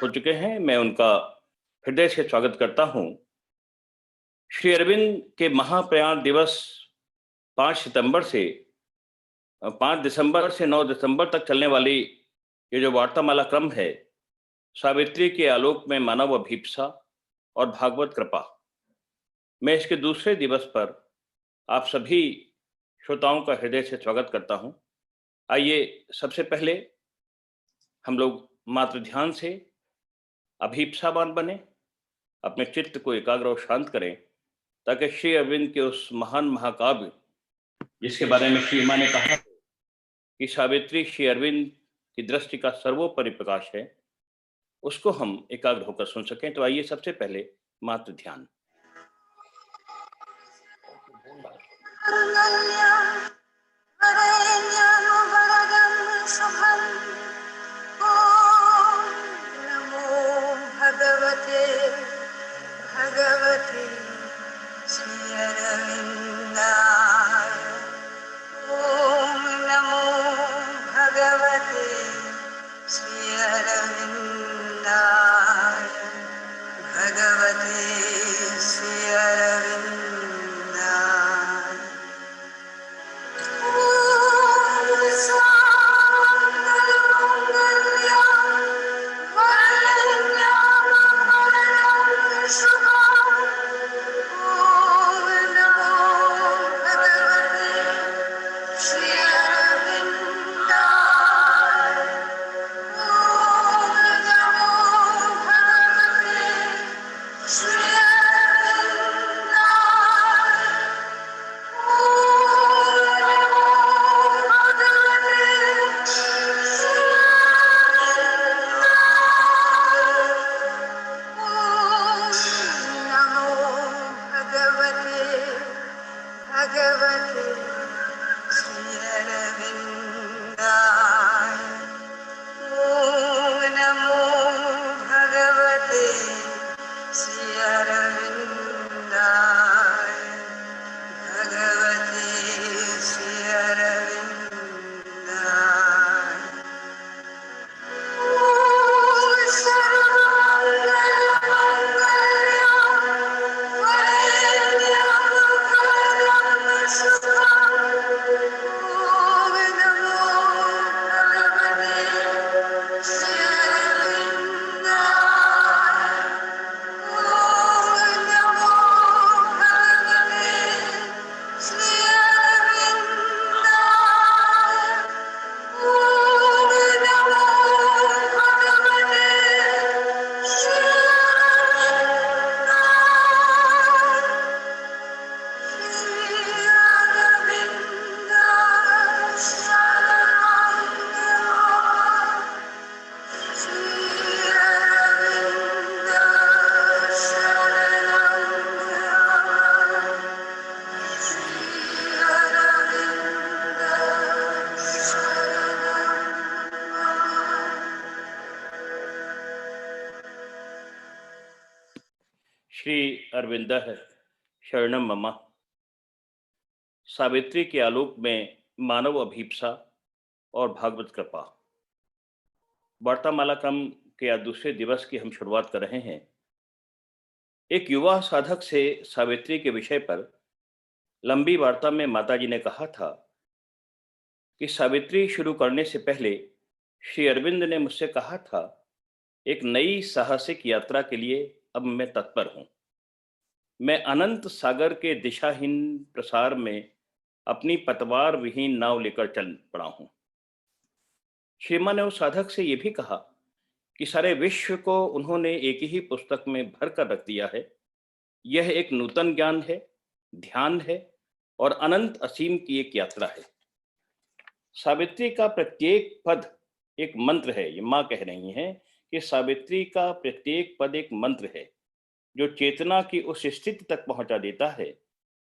हो चुके हैं, मैं उनका हृदय से स्वागत करता हूं। श्री अरविंद के महाप्रयाण दिवस 5 सितंबर से 5 दिसंबर से 9 दिसंबर तक चलने वाली ये जो वार्तामाला क्रम है, सावित्री के आलोक में मानव अभीप्सा और भागवत कृपा, मैं इसके दूसरे दिवस पर आप सभी श्रोताओं का हृदय से स्वागत करता हूं। आइए सबसे पहले हम लोग मात्र ध्यान से अभीप्सावान बने, अपने चित्त को एकाग्र और शांत करें, ताकि श्री अरविंद के उस महान महाकाव्य जिसके बारे में श्री मां ने कहा कि सावित्री श्री अरविंद की दृष्टि का सर्वोपरि प्रकाश है, उसको हम एकाग्र होकर सुन सकें। तो आइए सबसे पहले मात्र ध्यान। भगवते श्री अरविंदाय। ओम नमो भगवते श्री अरविंदाय। भगवते श्री अरविंदाय। ओम श्री अरविंदः शरणम मम। सावित्री के आलोक में मानव अभीप्सा और भागवत कृपा, वार्तामाला क्रम के आज दूसरे दिवस की हम शुरुआत कर रहे हैं। एक युवा साधक से सावित्री के विषय पर लंबी वार्ता में माताजी ने कहा था कि सावित्री शुरू करने से पहले श्री अरविंद ने मुझसे कहा था, एक नई साहसिक यात्रा के लिए अब मैं तत्पर हूं। मैं अनंत सागर के दिशाहीन प्रसार में अपनी पतवार विहीन नाव लेकर चल पड़ा हूं। श्री मां ने उस साधक से यह भी कहा कि सारे विश्व को उन्होंने एक ही पुस्तक में भर कर रख दिया है। यह एक नूतन ज्ञान है, ध्यान है और अनंत असीम की एक यात्रा है। सावित्री का प्रत्येक पद एक मंत्र है। ये मां कह रही हैं कि सावित्री का प्रत्येक पद एक मंत्र है, जो चेतना की उस स्थिति तक पहुंचा देता है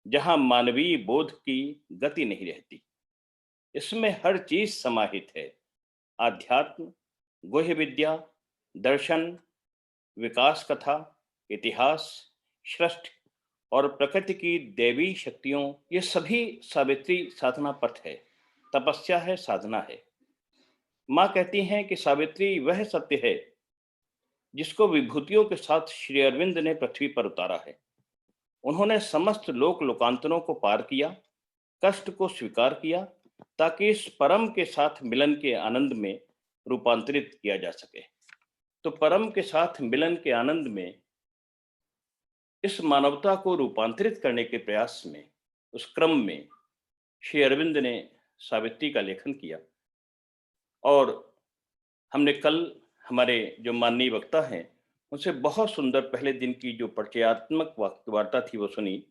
जहां मानवीय बोध की गति नहीं रहती। इसमें हर चीज समाहित है, आध्यात्म, गुह्य विद्या, दर्शन, विकास कथा, इतिहास, सृष्टि और प्रकृति की दैवी शक्तियों, ये सभी सावित्री साधना पथ है, तपस्या है, साधना है। माँ कहती हैं कि सावित्री वह सत्य है जिसको विभूतियों के साथ श्री अरविंद ने पृथ्वी पर उतारा है। उन्होंने समस्त लोक लोकांतरों को पार किया, कष्ट को स्वीकार किया, ताकि इस परम के साथ मिलन के आनंद में रूपांतरित किया जा सके। तो परम के साथ मिलन के आनंद में इस मानवता को रूपांतरित करने के प्रयास में, उस क्रम में श्री अरविंद ने सावित्री का लेखन किया। और हमने कल हमारे जो माननीय वक्ता हैं, उनसे बहुत सुंदर पहले दिन की जो परिचयात्मक वार्ता थी वो सुनी।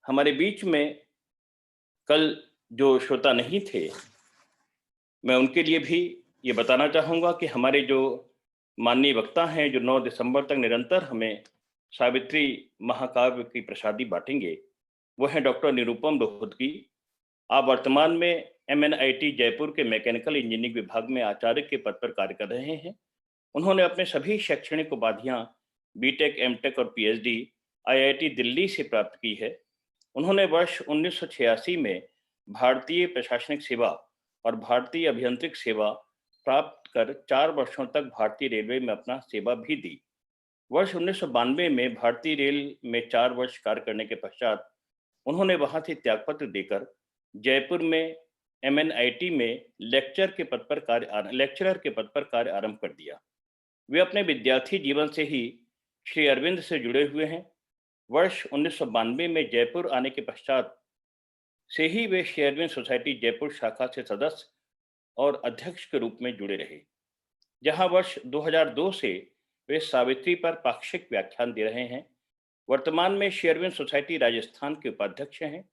हमारे बीच में कल जो श्रोता नहीं थे, मैं उनके लिए भी ये बताना चाहूँगा कि हमारे जो माननीय वक्ता हैं, जो 9 दिसंबर तक निरंतर हमें सावित्री महाकाव्य की प्रसादी बाँटेंगे, वो हैं डॉक्टर निरुपम रोहतगी। आप वर्तमान में एमएनआईटी जयपुर के मैकेनिकल इंजीनियरिंग विभाग में आचार्य के पद पर कार्य कर रहे हैं। उन्होंने अपने सभी शैक्षणिक उपाधियाँ बीटेक, एमटेक और पीएचडी आईआईटी दिल्ली से प्राप्त की है। उन्होंने वर्ष 1986 में भारतीय प्रशासनिक सेवा और भारतीय अभियांत्रिक सेवा प्राप्त कर 4 वर्षों तक भारतीय रेलवे में अपना सेवा भी दी। वर्ष 1992 में भारतीय रेल में 4 वर्ष कार्य करने के पश्चात उन्होंने वहां से त्यागपत्र देकर जयपुर में एमएनआईटी में लेक्चरर के पद पर कार्य आरंभ कर दिया। वे अपने विद्यार्थी जीवन से ही श्री अरविंद से जुड़े हुए हैं। वर्ष 1992 में जयपुर आने के पश्चात से ही वे श्री अरविंद सोसाइटी जयपुर शाखा से सदस्य और अध्यक्ष के रूप में जुड़े रहे, जहां वर्ष 2002 से वे सावित्री पर पाक्षिक व्याख्यान दे रहे हैं। वर्तमान में श्री अरविंद सोसाइटी राजस्थान के उपाध्यक्ष हैं।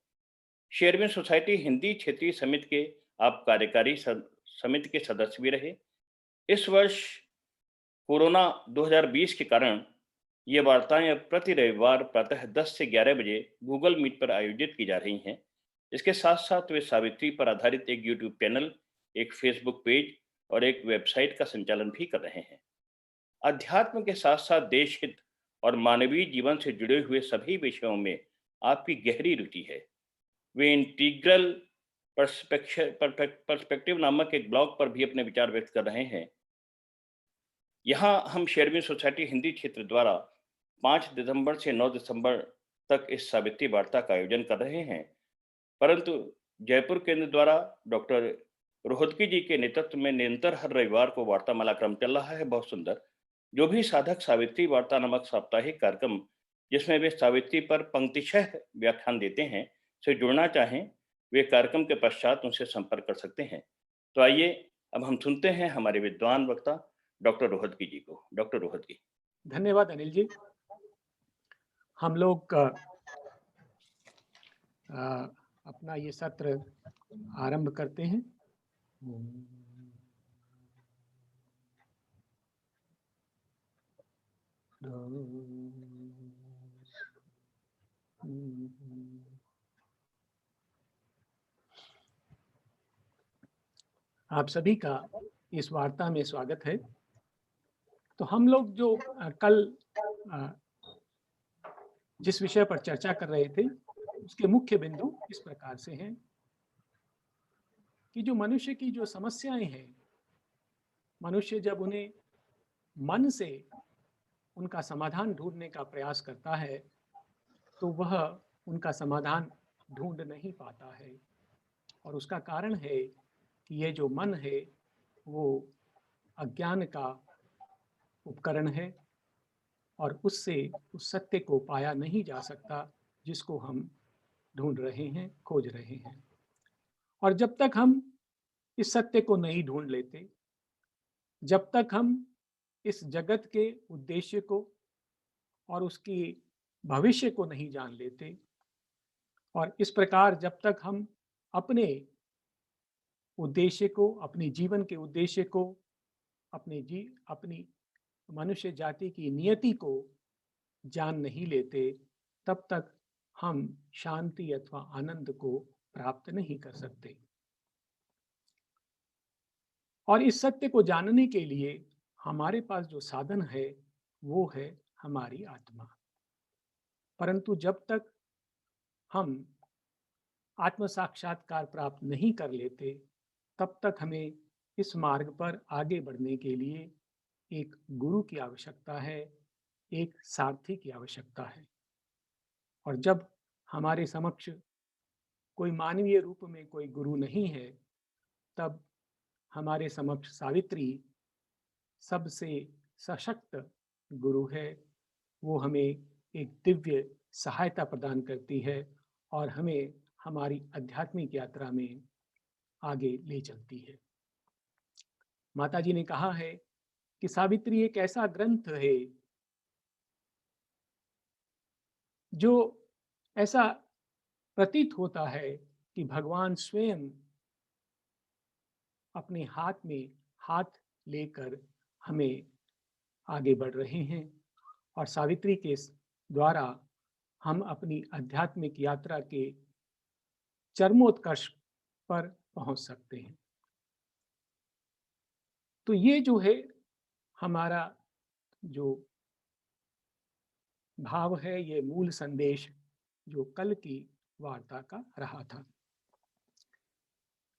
श्री अरविंद सोसाइटी हिंदी क्षेत्रीय समिति के आप कार्यकारी समिति के सदस्य भी रहे। इस वर्ष कोरोना 2020 के कारण ये वार्ताएं अब प्रति रविवार प्रातः 10 से 11 बजे गूगल मीट पर आयोजित की जा रही हैं। इसके साथ साथ वे सावित्री पर आधारित एक यूट्यूब चैनल, एक फेसबुक पेज और एक वेबसाइट का संचालन भी कर रहे हैं। अध्यात्म के साथ साथ देश हित और मानवीय जीवन से जुड़े हुए सभी विषयों में आपकी गहरी रुचि है। वे इंटीग्रल पर्सपेक्टिव नामक एक ब्लॉग पर भी अपने विचार व्यक्त कर रहे हैं। यहाँ हम श्री अरविंद सोसाइटी हिंदी क्षेत्र द्वारा 5 दिसंबर से 9 दिसंबर तक इस सावित्री वार्ता का आयोजन कर रहे हैं, परंतु जयपुर केंद्र द्वारा डॉक्टर रोहतगी जी के नेतृत्व में निरंतर हर रविवार को वार्तामाला क्रम चल रहा है, बहुत सुंदर। जो भी साधक सावित्री वार्ता नामक साप्ताहिक कार्यक्रम, जिसमें वे सावित्री पर पंक्तिशः व्याख्यान देते हैं, से जुड़ना चाहें, वे कार्यक्रम के पश्चात उनसे संपर्क कर सकते हैं। तो आइए अब हम सुनते हैं हमारे विद्वान वक्ता डॉक्टर रोहतगी जी को। डॉक्टर रोहतगी। धन्यवाद अनिल जी। हम लोग अपना ये सत्र आरंभ करते हैं। आप सभी का इस वार्ता में स्वागत है। तो हम लोग जो कल जिस विषय पर चर्चा कर रहे थे, उसके मुख्य बिंदु इस प्रकार से हैं कि जो मनुष्य की जो समस्याएं हैं, मनुष्य जब उन्हें मन से उनका समाधान ढूंढने का प्रयास करता है तो वह उनका समाधान ढूंढ नहीं पाता है। और उसका कारण है कि ये जो मन है वो अज्ञान का उपकरण है और उससे उस सत्य को पाया नहीं जा सकता जिसको हम ढूंढ रहे हैं, खोज रहे हैं। और जब तक हम इस सत्य को नहीं ढूंढ लेते, जब तक हम इस जगत के उद्देश्य को और उसकी भविष्य को नहीं जान लेते, और इस प्रकार जब तक हम अपने उद्देश्य को, अपने जीवन के उद्देश्य को, अपनी मनुष्य जाति की नियति को जान नहीं लेते, तब तक हम शांति अथवा आनंद को प्राप्त नहीं कर सकते। और इस सत्य को जानने के लिए हमारे पास जो साधन है वो है हमारी आत्मा। परंतु जब तक हम आत्म साक्षात्कार प्राप्त नहीं कर लेते, तब तक हमें इस मार्ग पर आगे बढ़ने के लिए एक गुरु की आवश्यकता है, एक सारथी की आवश्यकता है। और जब हमारे समक्ष कोई मानवीय रूप में कोई गुरु नहीं है, तब हमारे समक्ष सावित्री सबसे सशक्त गुरु है। वो हमें एक दिव्य सहायता प्रदान करती है और हमें हमारी आध्यात्मिक यात्रा में आगे ले चलती है। माता जी ने कहा है कि सावित्री एक ऐसा ग्रंथ है जो ऐसा प्रतीत होता है कि भगवान स्वयं अपने हाथ में हाथ लेकर हमें आगे बढ़ रहे हैं और सावित्री के द्वारा हम अपनी आध्यात्मिक यात्रा के चरमोत्कर्ष पर पहुंच सकते हैं। तो ये जो है हमारा जो भाव है, ये मूल संदेश जो कल की वार्ता का रहा था।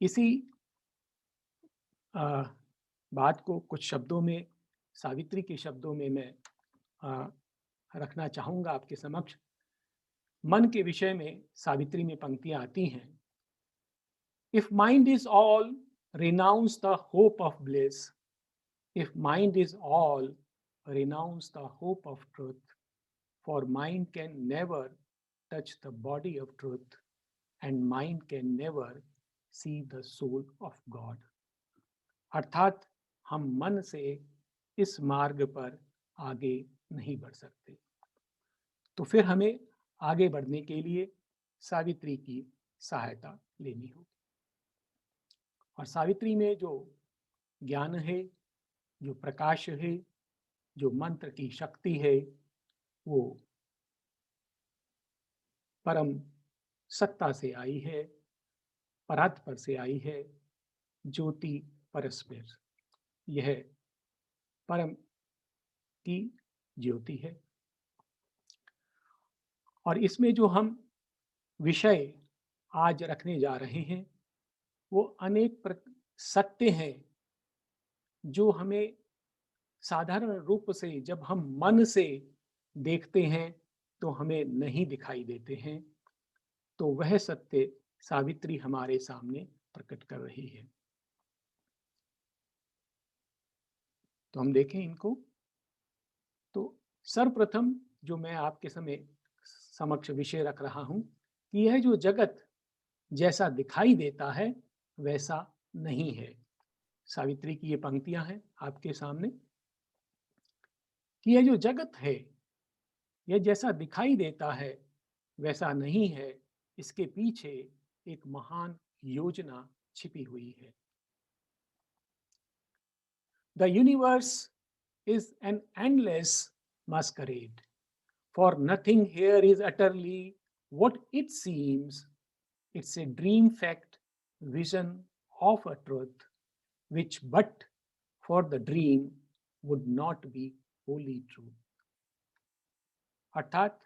इसी बात को कुछ शब्दों में, सावित्री के शब्दों में मैं रखना चाहूँगा आपके समक्ष। मन के विषय में सावित्री में पंक्तियाँ आती हैं। If mind is all, renounce the hope of bliss. If mind is all, renounce the hope of truth. For mind can never touch the body of truth, and mind can never see the soul of God. अर्थात हम मन से इस मार्ग पर आगे नहीं बढ़ सकते। तो फिर हमें आगे बढ़ने के लिए सावित्री की सहायता लेनी होगी। और सावित्री में जो ज्ञान है, जो प्रकाश है, जो मंत्र की शक्ति है, वो परम सत्ता से आई है, परात्पर से आई है, ज्योति परस्पर। यह परम की ज्योति है। और इसमें जो हम विषय आज रखने जा रहे हैं वो अनेक सत्य हैं जो हमें साधारण रूप से जब हम मन से देखते हैं तो हमें नहीं दिखाई देते हैं। तो वह सत्य सावित्री हमारे सामने प्रकट कर रही है। तो हम देखें इनको। तो सर्वप्रथम जो मैं आपके समक्ष विषय रख रहा हूं कि यह जो जगत जैसा दिखाई देता है वैसा नहीं है। सावित्री की ये पंक्तियां हैं आपके सामने कि यह जो जगत है यह जैसा दिखाई देता है वैसा नहीं है। इसके पीछे एक महान योजना छिपी हुई है। The universe is an endless masquerade, for nothing here is utterly what it seems. It's a dream fact, vision of a truth, which but for the dream would not be wholly true. अर्थात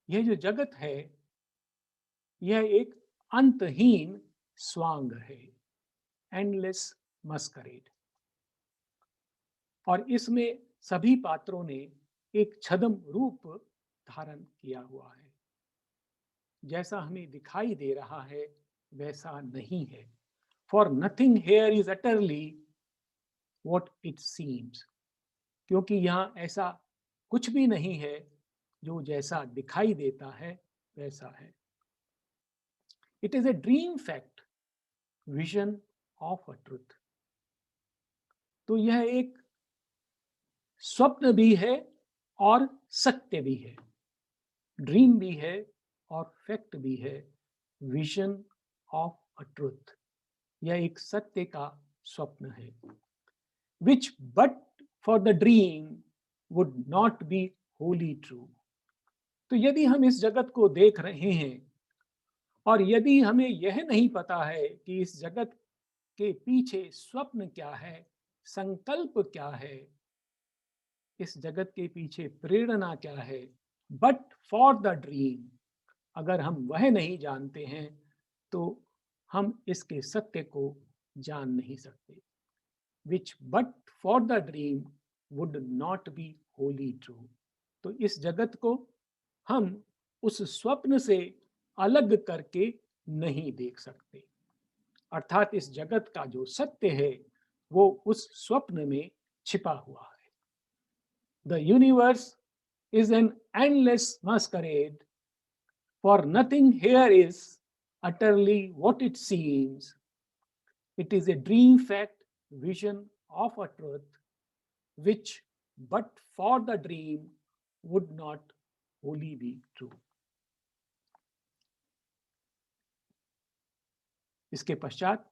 यह जो जगत है यह एक अंतहीन स्वांग है, एंडलेस मस्करेड। और इसमें सभी पात्रों ने एक छद्म रूप धारण किया हुआ है। जैसा हमें दिखाई दे रहा है वैसा नहीं है। For nothing here is utterly what it seems, क्योंकि यहाँ ऐसा कुछ भी नहीं है जो जैसा दिखाई देता है वैसा है। It is a dream fact, vision of a truth. तो यह एक स्वप्न भी है और सत्य भी है, ड्रीम भी है और फैक्ट भी है, विजन ऑफ अ ट्रुथ। यह एक सत्य का स्वप्न है। Which but for the dream would not be wholly true. तो यदि हम इस जगत को देख रहे हैं और यदि हमें यह नहीं पता है कि इस जगत के पीछे स्वप्न क्या है, संकल्प क्या है, इस जगत के पीछे प्रेरणा क्या है, बट फॉर द ड्रीम, अगर हम वह नहीं जानते हैं तो हम इसके सत्य को जान नहीं सकते, which but for the dream would not be wholly true। तो इस जगत को हम उस स्वप्न से अलग करके नहीं देख सकते, अर्थात इस जगत का जो सत्य है वो उस स्वप्न में छिपा हुआ है। The universe is an endless masquerade, for nothing here is utterly what it seems। It is a dream fact, vision of a truth, which but for the dream would not wholly be true। इसके पश्चात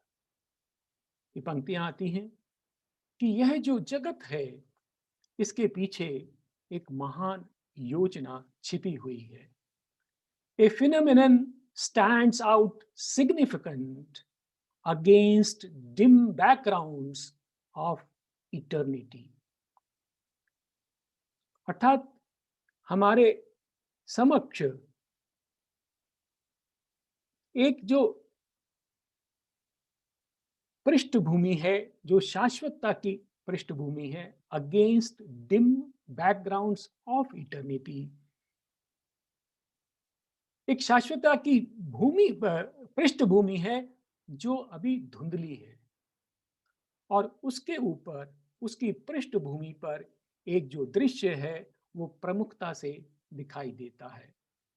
ये पंक्तियां आती हैं कि यह जो जगत है इसके पीछे एक महान योजना छिपी हुई है। A phenomenon stands out significant against dim backgrounds of eternity। अर्थात हमारे समक्ष एक जो पृष्ठभूमि है, जो शाश्वतता की पृष्ठभूमि है, against dim backgrounds of eternity. एक शाश्वतता की भूमि पृष्ठभूमि है जो अभी धुंधली है, और उसके ऊपर उसकी पृष्ठभूमि पर एक जो दृश्य है वो प्रमुखता से दिखाई देता है।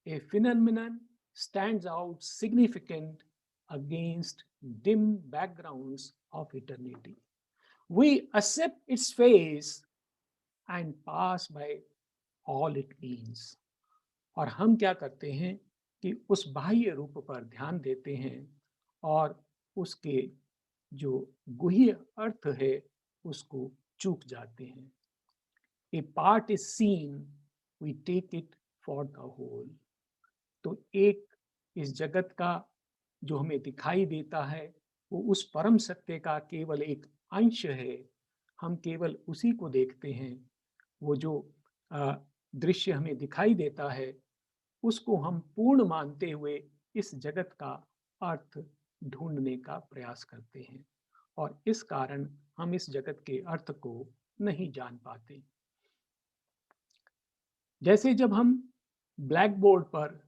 A phenomenon stands out significant against dim backgrounds of eternity। We accept its face and pass by all it means। और हम क्या करते हैं कि उस बाह्य रूप पर ध्यान देते हैं और उसके जो गुह्य अर्थ है उसको चूक जाते हैं। A part is seen, we take it for the whole। तो एक इस जगत का जो हमें दिखाई देता है वो उस परम सत्य का केवल एक अंश है, हम केवल उसी को देखते हैं। वो जो दृश्य हमें दिखाई देता है उसको हम पूर्ण मानते हुए इस जगत का अर्थ ढूंढने का प्रयास करते हैं, और इस कारण हम इस जगत के अर्थ को नहीं जान पाते। जैसे जब हम ब्लैक बोर्ड पर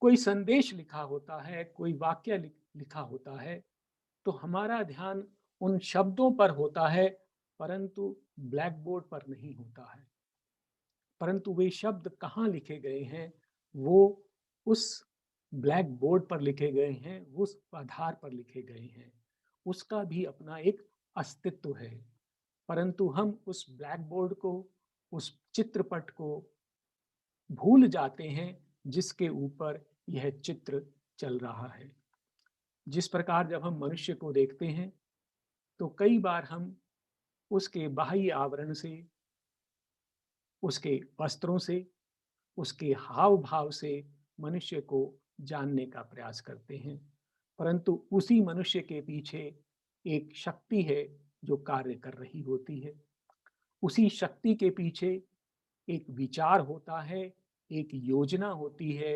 कोई संदेश लिखा होता है, कोई वाक्य लिखा होता है, तो हमारा ध्यान उन शब्दों पर होता है, परंतु ब्लैक बोर्ड पर नहीं होता है। परंतु वे शब्द कहाँ लिखे गए हैं, वो उस ब्लैक बोर्ड पर लिखे गए हैं, उस आधार पर लिखे गए हैं, उसका भी अपना एक अस्तित्व है। परंतु हम उस ब्लैक बोर्ड को, उस चित्रपट को भूल जाते हैं जिसके ऊपर यह चित्र चल रहा है। जिस प्रकार जब हम मनुष्य को देखते हैं तो कई बार हम उसके बाह्य आवरण से, उसके वस्त्रों से, उसके हाव भाव से मनुष्य को जानने का प्रयास करते हैं, परंतु उसी मनुष्य के पीछे एक शक्ति है जो कार्य कर रही होती है। उसी शक्ति के पीछे एक विचार होता है, एक योजना होती है,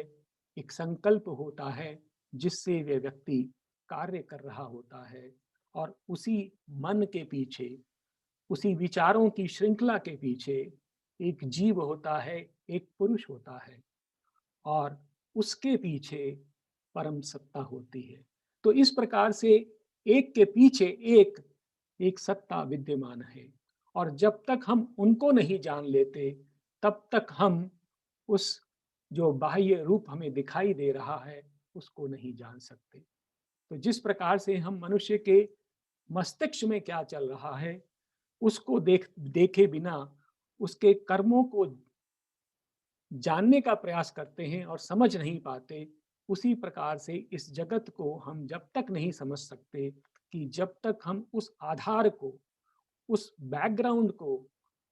एक संकल्प होता है जिससे वह व्यक्ति कार्य कर रहा होता है, और उसी मन के पीछे, उसी विचारों की श्रृंखला के पीछे एक जीव होता है, एक पुरुष होता है, और उसके पीछे परम सत्ता होती है। तो इस प्रकार से एक के पीछे एक सत्ता विद्यमान है, और जब तक हम उनको नहीं जान लेते तब तक हम उस जो बाह्य रूप हमें दिखाई दे रहा है उसको नहीं जान सकते। तो जिस प्रकार से हम मनुष्य के मस्तिष्क में क्या चल रहा है उसको देखे बिना उसके कर्मों को जानने का प्रयास करते हैं और समझ नहीं पाते, उसी प्रकार से इस जगत को हम जब तक नहीं समझ सकते कि जब तक हम उस आधार को, उस बैकग्राउंड को,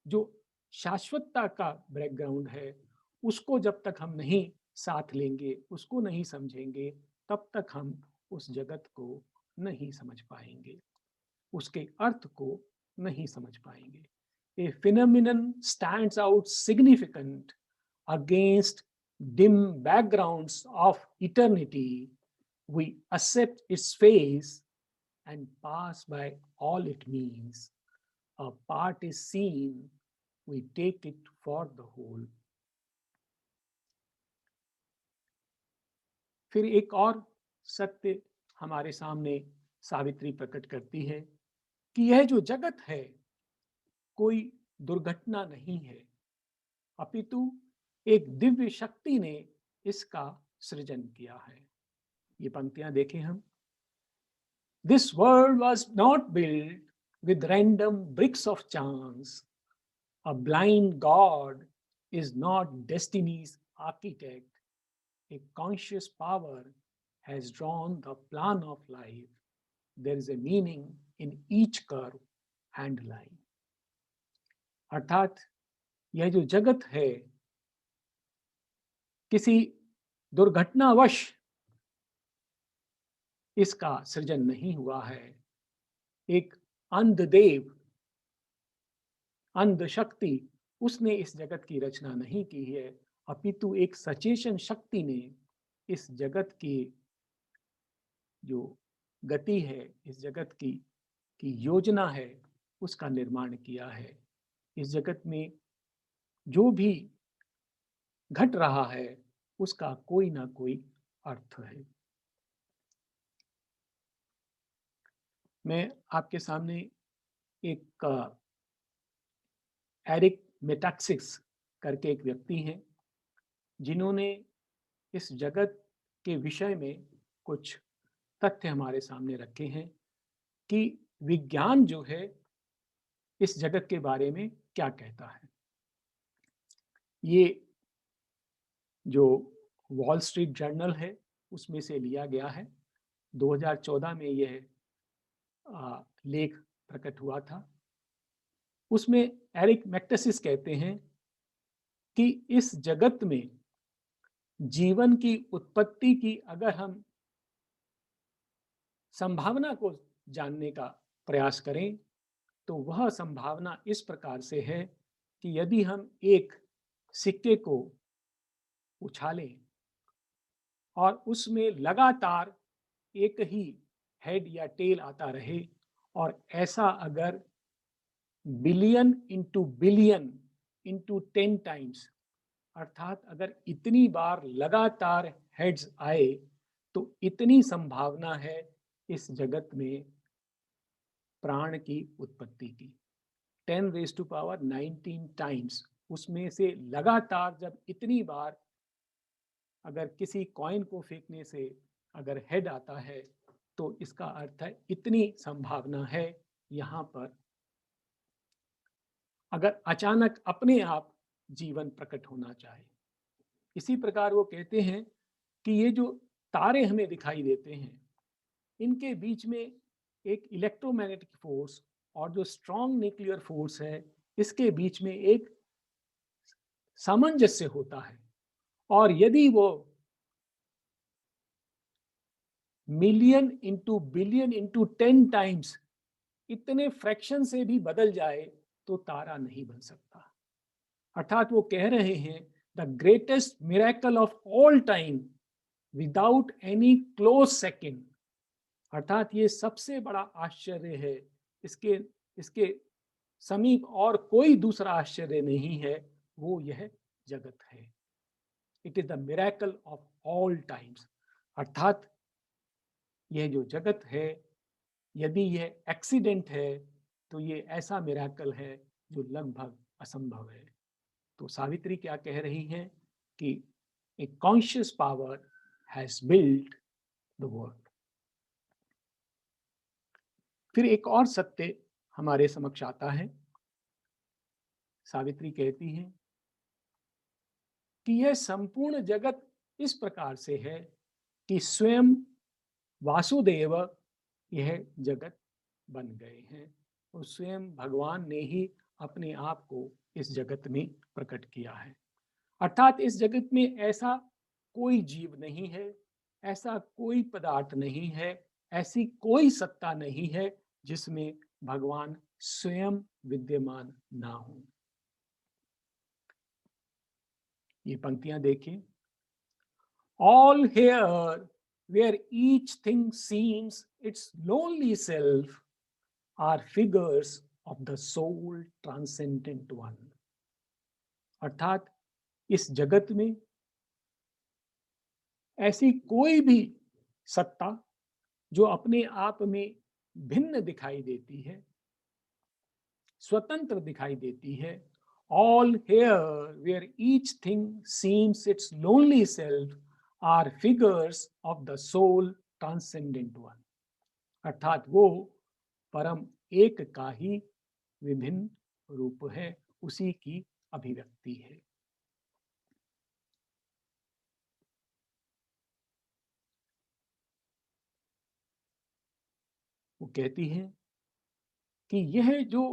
जो शाश्वतता का बैकग्राउंड है, उसको जब तक हम नहीं साथ लेंगे, उसको नहीं समझेंगे, तब तक हम उस जगत को नहीं समझ पाएंगे, उसके अर्थ को नहीं समझ पाएंगे। A phenomenon stands out significant against dim backgrounds of eternity, we accept its phase and pass by all it means. A part is seen, we take it for the whole. फिर एक और सत्य हमारे सामने सावित्री प्रकट करती है कि यह जो जगत है कोई दुर्घटना नहीं है, अपितु एक दिव्य शक्ति ने इसका सृजन किया है। ये पंक्तियां देखें हम। This world was not built with random bricks of chance. A blind God is not destiny's architect. A conscious power has drawn the plan of life. There is a meaning in each curve and line. अर्थात यह जो जगत है किसी दुर्घटनावश इसका सृजन नहीं हुआ है। एक अंधदेव, अंध शक्ति, उसने इस जगत की रचना नहीं की है, अपितु एक सचेतन शक्ति ने इस जगत की जो गति है, इस जगत की योजना है, उसका निर्माण किया है। इस जगत में जो भी घट रहा है उसका कोई ना कोई अर्थ है। मैं आपके सामने एक एरिक मेटाक्सिस करके एक व्यक्ति हैं जिन्होंने इस जगत के विषय में कुछ तथ्य हमारे सामने रखे हैं कि विज्ञान जो है इस जगत के बारे में क्या कहता है। ये जो वॉल स्ट्रीट जर्नल है उसमें से लिया गया है। 2014 में यह लेख प्रकट हुआ था। उसमें एरिक मैक्टेसिस कहते हैं कि इस जगत में जीवन की उत्पत्ति की अगर हम संभावना को जानने का प्रयास करें तो वह संभावना इस प्रकार से है कि यदि हम एक सिक्के को उछालें और उसमें लगातार एक ही हेड या टेल आता रहे और ऐसा अगर बिलियन इंटू 10 टाइम्स, अर्थात अगर इतनी बार लगातार हेड्स आए तो इतनी संभावना है इस जगत में प्राण की उत्पत्ति की। 10⁻19 टाइम्स, उसमें से लगातार जब इतनी बार अगर किसी कॉइन को फेंकने से अगर हेड आता है तो इसका अर्थ है इतनी संभावना है यहाँ पर अगर अचानक अपने आप जीवन प्रकट होना चाहे। इसी प्रकार वो कहते हैं कि ये जो तारे हमें दिखाई देते हैं इनके बीच में एक इलेक्ट्रोमैग्नेटिक फोर्स और जो स्ट्रॉन्ग न्यूक्लियर फोर्स है इसके बीच में एक सामंजस्य होता है और यदि वो million into billion into 10 times इतने फ्रैक्शन से भी बदल जाए तो तारा नहीं बन सकता। अर्थात वो कह रहे हैं the greatest miracle of all time without any close second, अर्थात ये सबसे बड़ा आश्चर्य है, इसके समीप और कोई दूसरा आश्चर्य नहीं है, वो यह जगत है। It is the miracle of all times, अर्थात यह जो जगत है यदि यह एक्सीडेंट है तो ये ऐसा मिरेकल है जो लगभग असंभव है। तो सावित्री क्या कह रही हैं कि a conscious power has built the world. फिर एक और सत्य हमारे समक्ष आता है। सावित्री कहती हैं कि यह संपूर्ण जगत इस प्रकार से है कि स्वयं वासुदेव यह जगत बन गए हैं और स्वयं भगवान ने ही अपने आप को इस जगत में प्रकट किया है। अर्थात इस जगत में ऐसा कोई जीव नहीं है, ऐसा कोई पदार्थ नहीं है, ऐसी कोई सत्ता नहीं है जिसमें भगवान स्वयं विद्यमान ना हो। ये पंक्तियां देखिए। All here where each thing seems its lonely self, are figures of the soul transcendent one. अर्थात इस जगत में ऐसी कोई भी सत्ता जो अपने आप में भिन्न दिखाई देती है, स्वतंत्र दिखाई देती है, all here where each thing seems its lonely self are figures of the soul transcendent one. अर्थात वो परम एक का ही विभिन्न रूप है, उसी की अभिव्यक्ति है। वो कहती है कि यह जो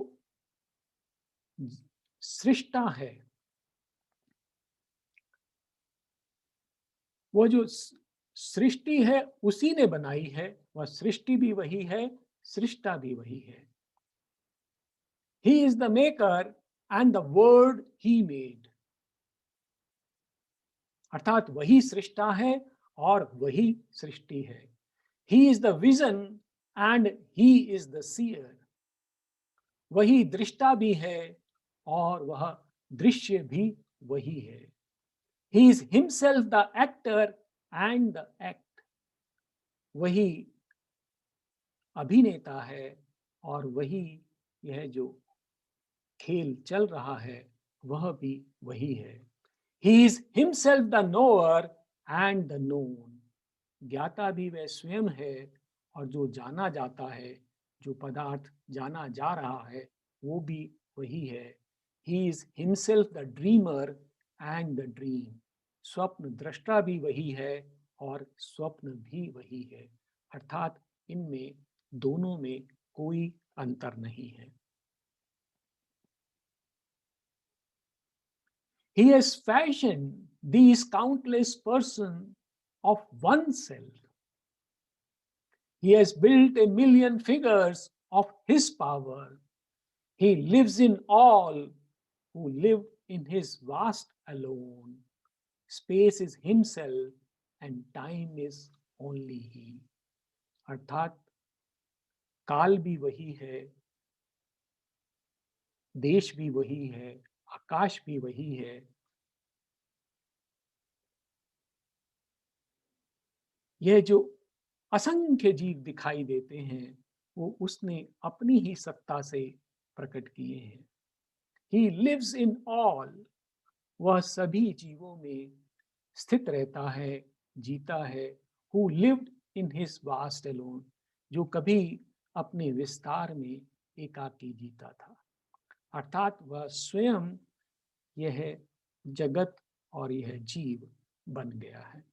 सृष्टा है, वो जो सृष्टि है उसी ने बनाई है, वह सृष्टि भी वही है, सृष्टा भी वही है। He is the maker and the word he made. अर्थात वही सृष्टा है और वही सृष्टि है। He is the vision and he is the seer. वही दृष्टा भी है और वह दृश्य भी वही है। He is himself the actor and the act. वही अभिनेता है और वही यह जो खेल चल रहा है वह भी वही है। He is himself the knower and the known. ज्ञाता भी वह स्वयं है और जो जाना जाता है, जो पदार्थ जाना जा रहा है वो भी वही है। He is himself the dreamer and the dream. स्वप्न दृष्टा भी वही है और स्वप्न भी वही है। अर्थात इनमें दोनों में कोई अंतर नहीं है। He has fashioned these countless persons of oneself. He has built a million figures of his power. He lives in all who live in his vast alone. Space is himself and time is only he. अर्थात काल भी वही है, देश भी वही है, आकाश भी वही है। यह जो असंख्य जीव दिखाई देते हैं वो उसने अपनी ही सत्ता से प्रकट किए हैं। He lives in all. वह सभी जीवों में स्थित रहता है, जीता है। Who lived in his vast alone. जो कभी अपने विस्तार में एकाकी जीता था। अर्थात वह स्वयं यह जगत और यह जीव बन गया है।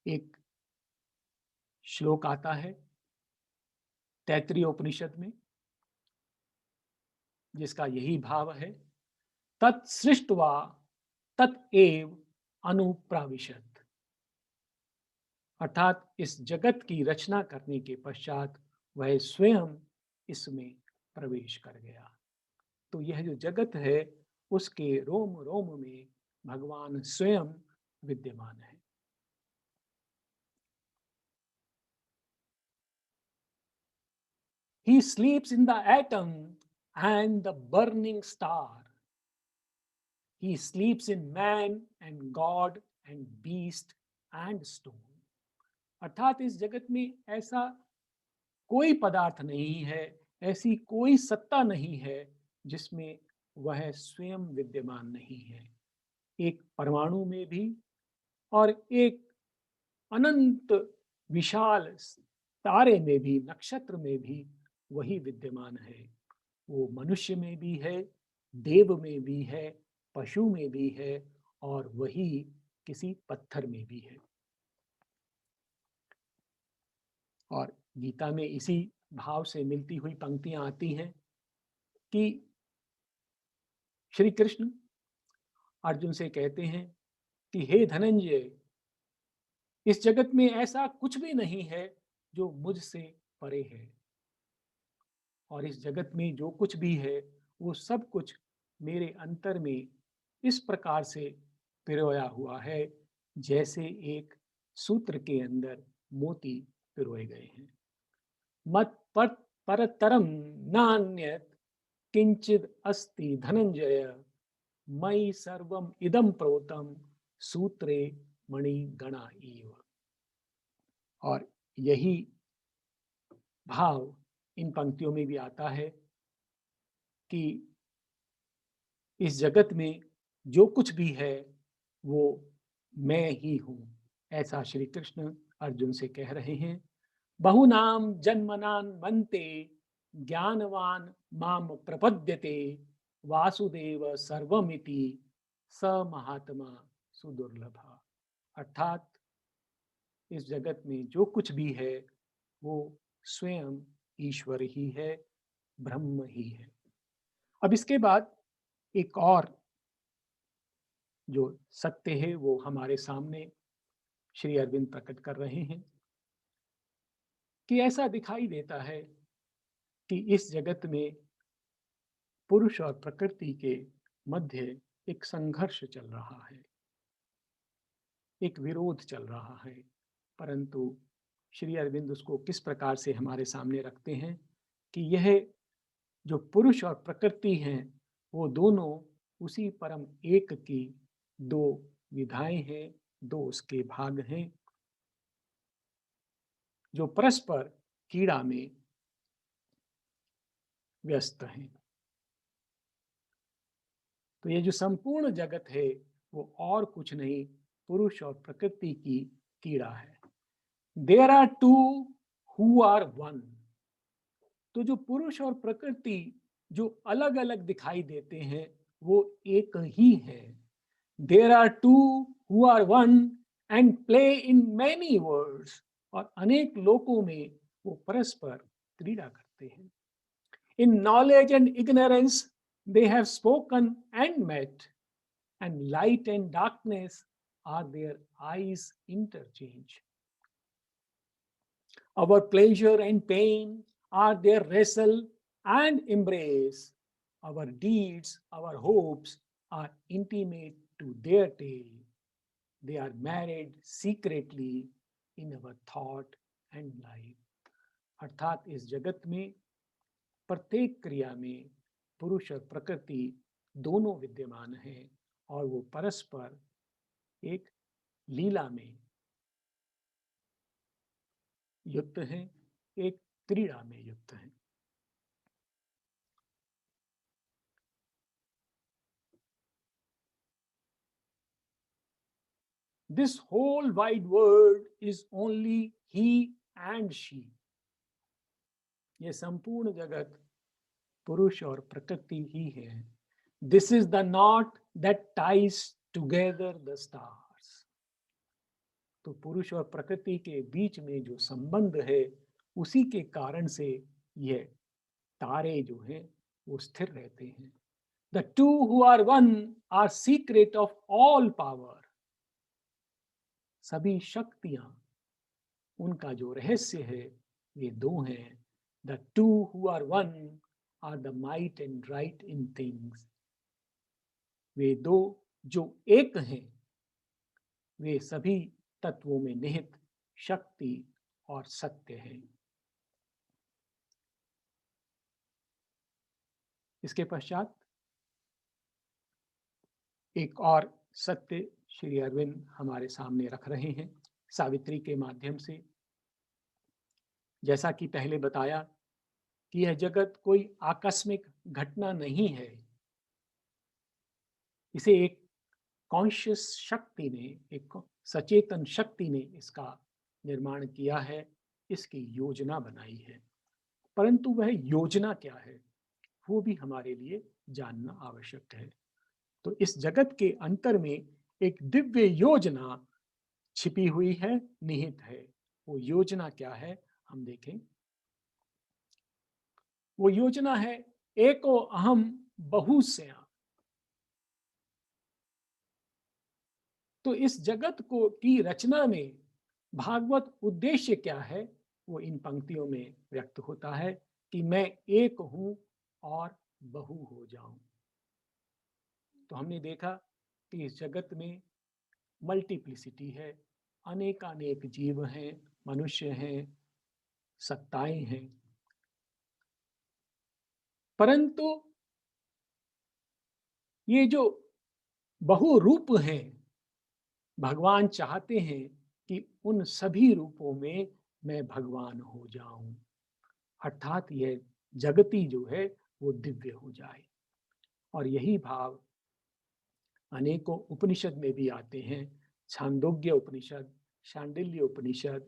एक श्लोक आता है तैत्तिरीय उपनिषद में जिसका यही भाव है, तत्सृष्ट्वा तत्एव अनुप्राविशत। अर्थात इस जगत की रचना करने के पश्चात वह स्वयं इसमें प्रवेश कर गया। तो यह जो जगत है उसके रोम रोम में भगवान स्वयं विद्यमान है। He sleeps in the atom and the burning star. He sleeps in man and God and beast and stone. अर्थात इस जगत में ऐसा कोई पदार्थ नहीं है, ऐसी कोई सत्ता नहीं है जिसमें वह स्वयं विद्यमान नहीं है। एक परमाणु में भी और एक अनंत विशाल तारे में भी, नक्षत्र में भी वही विद्यमान है। वो मनुष्य में भी है, देव में भी है, पशु में भी है और वही किसी पत्थर में भी है। और गीता में इसी भाव से मिलती हुई पंक्तियां आती हैं कि श्री कृष्ण अर्जुन से कहते हैं कि हे धनंजय, इस जगत में ऐसा कुछ भी नहीं है जो मुझसे परे है और इस जगत में जो कुछ भी है वो सब कुछ मेरे अंतर में इस प्रकार से पिरोया हुआ है, जैसे एक सूत्र के अंदर मोती पिरोए गए हैं। मत पर परतरम नान्यत किंचिद अस्ति धनंजय, मयि सर्वम इदम प्रोतम सूत्रे मणि गणा इव। और यही भाव इन पंक्तियों में भी आता है कि इस जगत में जो कुछ भी है वो मैं ही हूं, ऐसा श्री कृष्ण अर्जुन से कह रहे हैं। बहुनाम जन्मनान मनते ज्ञानवान माम प्रपद्यते, वासुदेव सर्वमिति स महात्मा सुदुर्लभा। अर्थात इस जगत में जो कुछ भी है वो स्वयं ईश्वर ही है, ब्रह्म ही है। अब इसके बाद एक और जो सत्य है वो हमारे सामने श्री अरविंद प्रकट कर रहे हैं कि ऐसा दिखाई देता है कि इस जगत में पुरुष और प्रकृति के मध्य एक संघर्ष चल रहा है, एक विरोध चल रहा है। परंतु श्री अरविंद उसको किस प्रकार से हमारे सामने रखते हैं कि यह जो पुरुष और प्रकृति हैं वो दोनों उसी परम एक की दो विधाएं हैं, दो उसके भाग हैं, जो परस्पर क्रीड़ा में व्यस्त हैं। तो ये जो संपूर्ण जगत है वो और कुछ नहीं, पुरुष और प्रकृति की क्रीड़ा है। There are two who are one. तो जो पुरुष और प्रकृति जो अलग अलग दिखाई देते हैं वो एक ही है। There are two who are one and play in many worlds. और अनेक लोकों में वो परस्पर क्रीड़ा करते हैं। In knowledge and ignorance they have spoken and met, and light and darkness are their eyes interchange. Our pleasure and pain are their wrestle and embrace. Our deeds, our hopes are intimate to their tale. They are married secretly in our thought and life. अर्थात इस जगत में प्रत्येक क्रिया में पुरुष और प्रकृति दोनों विद्यमान हैं और वो परस्पर एक लीला में युक्त हैं, एक क्रीड़ा में युक्त हैं। This whole wide world is only he and she. ये संपूर्ण जगत पुरुष और प्रकृति ही है। This is the knot that ties together the stars. तो पुरुष और प्रकृति के बीच में जो संबंध है उसी के कारण से यह तारे जो हैं वो स्थिर रहते हैं। The two who are one are secret of all power. सभी शक्तियां उनका जो रहस्य है वे दो हैं। The two who are one are the might and right in things. वे दो जो एक हैं वे सभी तत्वों में निहित शक्ति और सत्य है। इसके पश्चात एक और सत्य श्री अरविंद हमारे सामने रख रहे हैं सावित्री के माध्यम से। जैसा कि पहले बताया कि यह जगत कोई आकस्मिक घटना नहीं है, इसे एक कॉन्शियस शक्ति ने, एक सचेतन शक्ति ने इसका निर्माण किया है, इसकी योजना बनाई है। परंतु वह योजना क्या है वो भी हमारे लिए जानना आवश्यक है। तो इस जगत के अंतर में एक दिव्य योजना छिपी हुई है, निहित है। वो योजना क्या है हम देखें। वो योजना है एको अहम बहुस्या। तो इस जगत को की रचना में भागवत उद्देश्य क्या है वो इन पंक्तियों में व्यक्त होता है कि मैं एक हूं और बहु हो जाऊं। तो हमने देखा कि इस जगत में मल्टीप्लिसिटी है, अनेकानेक जीव हैं, मनुष्य हैं, सत्ताएं हैं, परंतु ये जो बहुरूप हैं, भगवान चाहते हैं कि उन सभी रूपों में मैं भगवान हो जाऊं, अर्थात यह जगती जो है वो दिव्य हो जाए। और यही भाव अनेकों उपनिषद में भी आते हैं। छांदोग्य उपनिषद, शांडिल्य उपनिषद,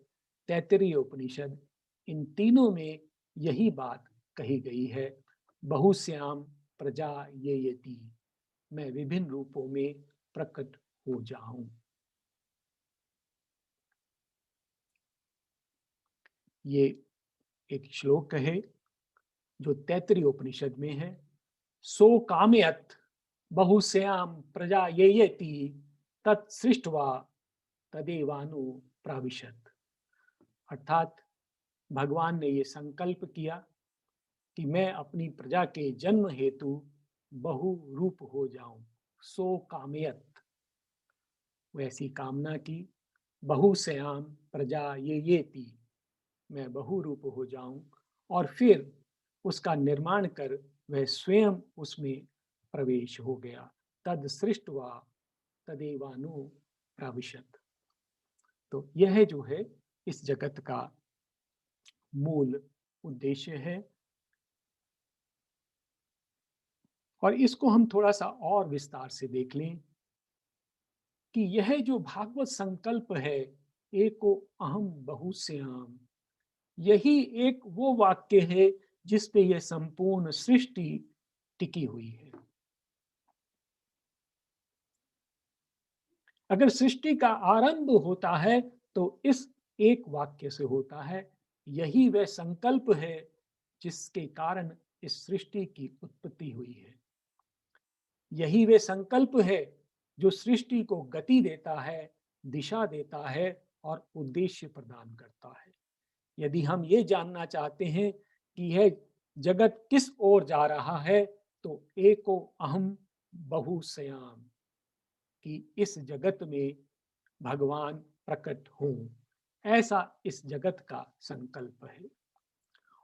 तैत्तिरीय उपनिषद, इन तीनों में यही बात कही गई है, बहुश्याम प्रजा ये यति, मैं विभिन्न रूपों में प्रकट हो जाऊं। ये एक श्लोक है जो तैत्तिरीय उपनिषद में है। सो कामयत बहुश्याम प्रजा ये यति तत्सृष्ट्वा तदेवानु प्राविशत, अर्थात भगवान ने ये संकल्प किया कि मैं अपनी प्रजा के जन्म हेतु बहु रूप हो जाऊं। सो कामयत, वैसी कामना की, बहुश्याम प्रजा ये थी, मैं बहु रूप हो जाऊं, और फिर उसका निर्माण कर वह स्वयं उसमें प्रवेश हो गया। तद सृष्टवा तदेवानु प्राविशत। तो यह जो है इस जगत का मूल उद्देश्य है। और इसको हम थोड़ा सा और विस्तार से देख लें कि यह जो भागवत संकल्प है, एको अहम बहुश्याम, यही एक वो वाक्य है जिस पे यह संपूर्ण सृष्टि टिकी हुई है। अगर सृष्टि का आरंभ होता है तो इस एक वाक्य से होता है। यही वह संकल्प है जिसके कारण इस सृष्टि की उत्पत्ति हुई है। यही वे संकल्प है जो सृष्टि को गति देता है, दिशा देता है और उद्देश्य प्रदान करता है। यदि हम ये जानना चाहते हैं कि यह जगत किस ओर जा रहा है, तो एको अहम बहुश्याम, कि इस जगत में भगवान प्रकट हों, ऐसा इस जगत का संकल्प है।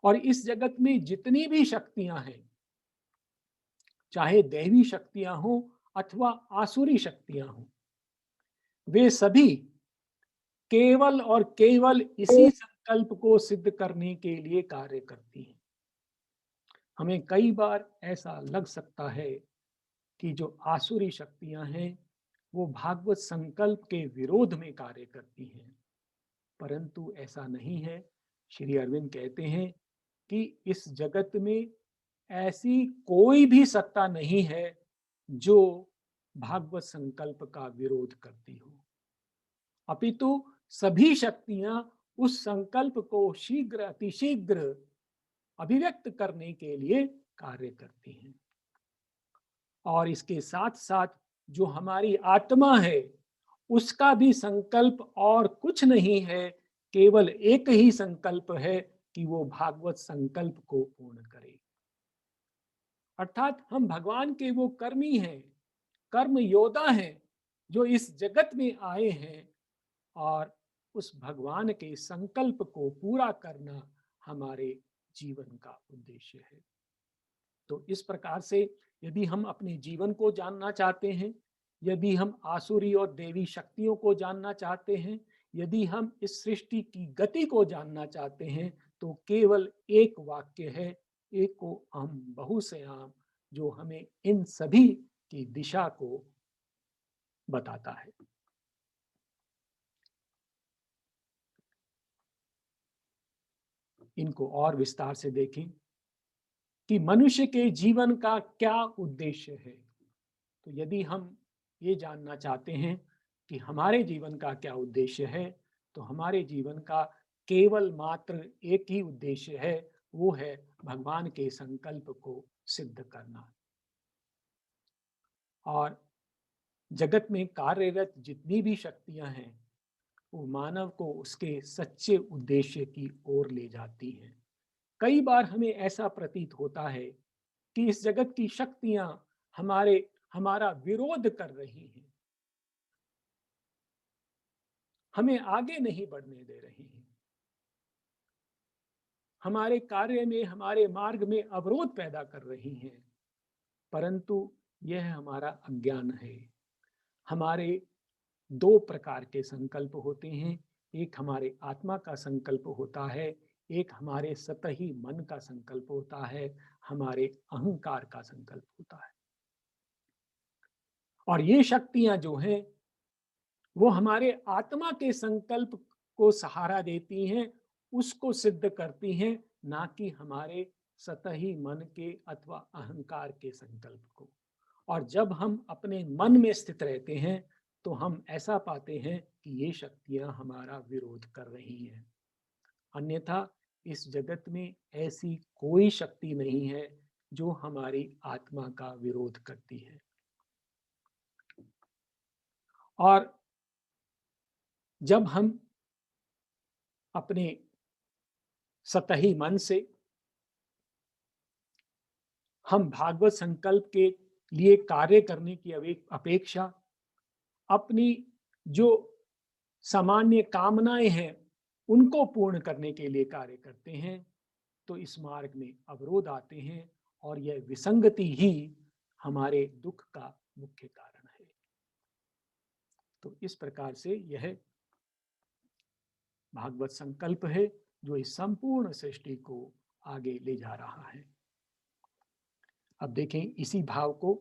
और इस जगत में जितनी भी शक्तियां हैं, चाहे दैवी शक्तियां हो अथवा आसुरी शक्तियां हो, वे सभी केवल और केवल इसी संकल्प को सिद्ध करने के लिए कार्य करती हैं। हमें कई बार ऐसा लग सकता है कि जो आसुरी शक्तियां हैं वो भागवत संकल्प के विरोध में कार्य करती हैं, परंतु ऐसा नहीं है। श्री अरविंद कहते हैं कि इस जगत में ऐसी कोई भी सत्ता नहीं है जो भागवत संकल्प का विरोध करती हो, अपितु सभी शक्तियां उस संकल्प को शीघ्र अतिशीघ्र अभिव्यक्त करने के लिए कार्य करती हैं। और इसके साथ साथ जो हमारी आत्मा है उसका भी संकल्प और कुछ नहीं है, केवल एक ही संकल्प है कि वो भागवत संकल्प को पूर्ण करे। अर्थात हम भगवान के वो कर्मी हैं, कर्म योद्धा हैं, जो इस जगत में आए हैं और उस भगवान के संकल्प को पूरा करना हमारे जीवन का उद्देश्य है। तो इस प्रकार से यदि हम अपने जीवन को जानना चाहते हैं, यदि हम आसुरी और देवी शक्तियों को जानना चाहते हैं, यदि हम इस सृष्टि की गति को जानना चाहते हैं, तो केवल एक वाक्य है, एको अहम बहुश्याम, जो हमें इन सभी की दिशा को बताता है। इनको और विस्तार से देखें कि मनुष्य के जीवन का क्या उद्देश्य है। तो यदि हम ये जानना चाहते हैं कि हमारे जीवन का क्या उद्देश्य है, तो हमारे जीवन का केवल मात्र एक ही उद्देश्य है, वो है भगवान के संकल्प को सिद्ध करना। और जगत में कार्यरत जितनी भी शक्तियां हैं वो मानव को उसके सच्चे उद्देश्य की ओर ले जाती हैं। कई बार हमें ऐसा प्रतीत होता है कि इस जगत की शक्तियां हमारा विरोध कर रही हैं, हमें आगे नहीं बढ़ने दे रही हैं, हमारे कार्य में, हमारे मार्ग में अवरोध पैदा कर रही हैं। परंतु यह हमारा अज्ञान है। हमारे दो प्रकार के संकल्प होते हैं, एक हमारे आत्मा का संकल्प होता है, एक हमारे सतही मन का संकल्प होता है, हमारे अहंकार का संकल्प होता है। और ये शक्तियां जो हैं वो हमारे आत्मा के संकल्प को सहारा देती हैं, उसको सिद्ध करती हैं, ना कि हमारे सतही मन के अथवा अहंकार के संकल्प को। और जब हम अपने मन में स्थित रहते हैं तो हम ऐसा पाते हैं कि ये शक्तियां हमारा विरोध कर रही हैं। अन्यथा इस जगत में ऐसी कोई शक्ति नहीं है जो हमारी आत्मा का विरोध करती है। और जब हम अपने सतही मन से हम भागवत संकल्प के लिए कार्य करने की अपेक्षा अपनी जो सामान्य कामनाएं हैं उनको पूर्ण करने के लिए कार्य करते हैं, तो इस मार्ग में अवरोध आते हैं और यह विसंगति ही हमारे दुख का मुख्य कारण है। तो इस प्रकार से यह भागवत संकल्प है जो इस संपूर्ण सृष्टि को आगे ले जा रहा है। अब देखें इसी भाव को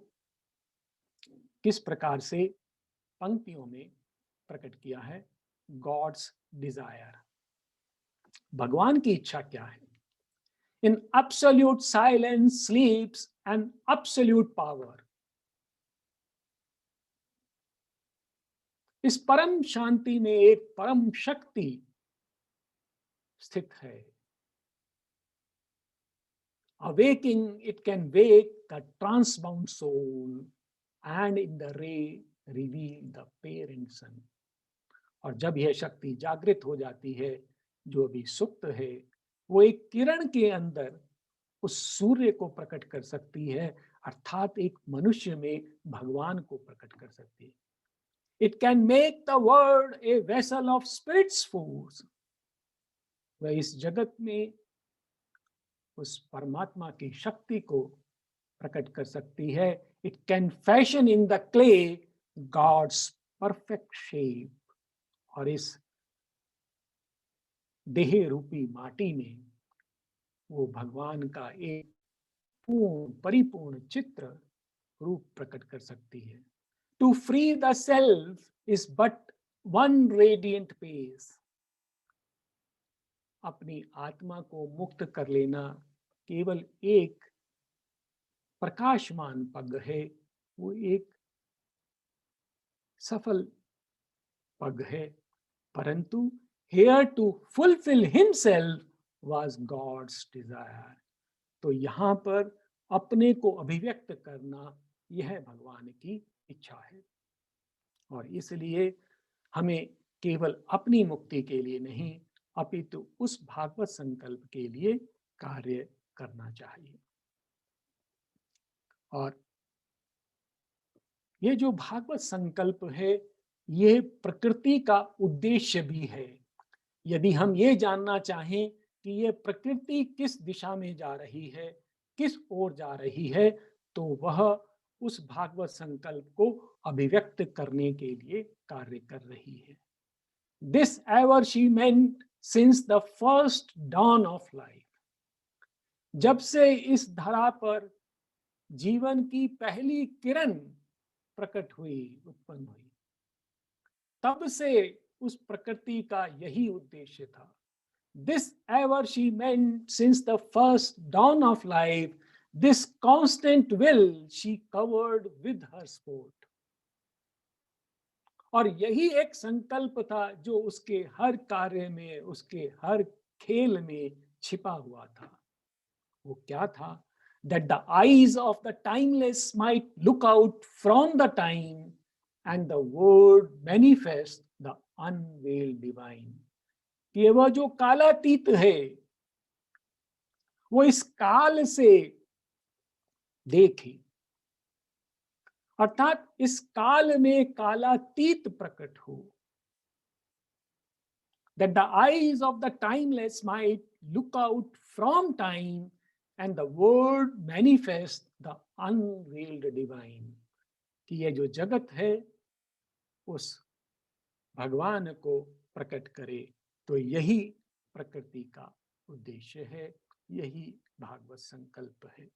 किस प्रकार से पंक्तियों में प्रकट किया है। गॉड्स डिजायर, भगवान की इच्छा क्या है। In absolute silence स्लीप्स and absolute power, इस परम शांति में एक परम शक्ति स्थित है। Awaking, it can wake the transbound soul and in the ray reveal the parent sun. और जब यह शक्ति जागृत हो जाती है, जो अभी सुप्त है, वो एक किरण के अंदर उस सूर्य को प्रकट कर सकती है, अर्थात एक मनुष्य में भगवान को प्रकट कर सकती है। It can make the world a vessel of spirit's force. वह इस जगत में उस परमात्मा की शक्ति को प्रकट कर सकती है। It can fashion in the clay God's perfect shape. और इस देह रूपी माटी में वो भगवान का एक पूर्ण परिपूर्ण चित्र रूप प्रकट कर सकती है। To free the self is but one radiant pace. अपनी आत्मा को मुक्त कर लेना केवल एक प्रकाशमान पग है, वो एक सफल पग है। परंतु here to fulfill himself was God's desire. तो यहाँ पर अपने को अभिव्यक्त करना यह भगवान की इच्छा है। और इसलिए हमें केवल अपनी मुक्ति के लिए नहीं, अपितु उस भागवत संकल्प के लिए कार्य करना चाहिए। और ये जो भागवत संकल्प है, ये प्रकृति का उद्देश्य भी है। यदि हम ये जानना चाहें कि ये प्रकृति किस दिशा में जा रही है, किस ओर जा रही है, तो वह उस भागवत संकल्प को अभिव्यक्त करने के लिए कार्य कर रही है। This ever she meant since the first dawn of life. जब से इस धरा पर जीवन की पहली किरण प्रकट हुई, उत्पन्न हुई, तब से उस प्रकृति का यही उद्देश्य था। This ever she meant since the first dawn of life, this constant will she covered with her sport. और यही एक संकल्प था जो उसके हर कार्य में, उसके हर खेल में छिपा हुआ था। वो क्या था? That the eyes of the timeless might look out from the time and the word manifest the unveiled divine. कि वह जो कालातीत है वो इस काल से देखे, अर्थात इस काल में कालातीत प्रकट हो। that the eyes of the timeless might look out from time and the word manifest the unveiled divine. कि ये जो जगत है उस भगवान को प्रकट करे, तो यही प्रकृति का उद्देश्य है, यही भागवत संकल्प है।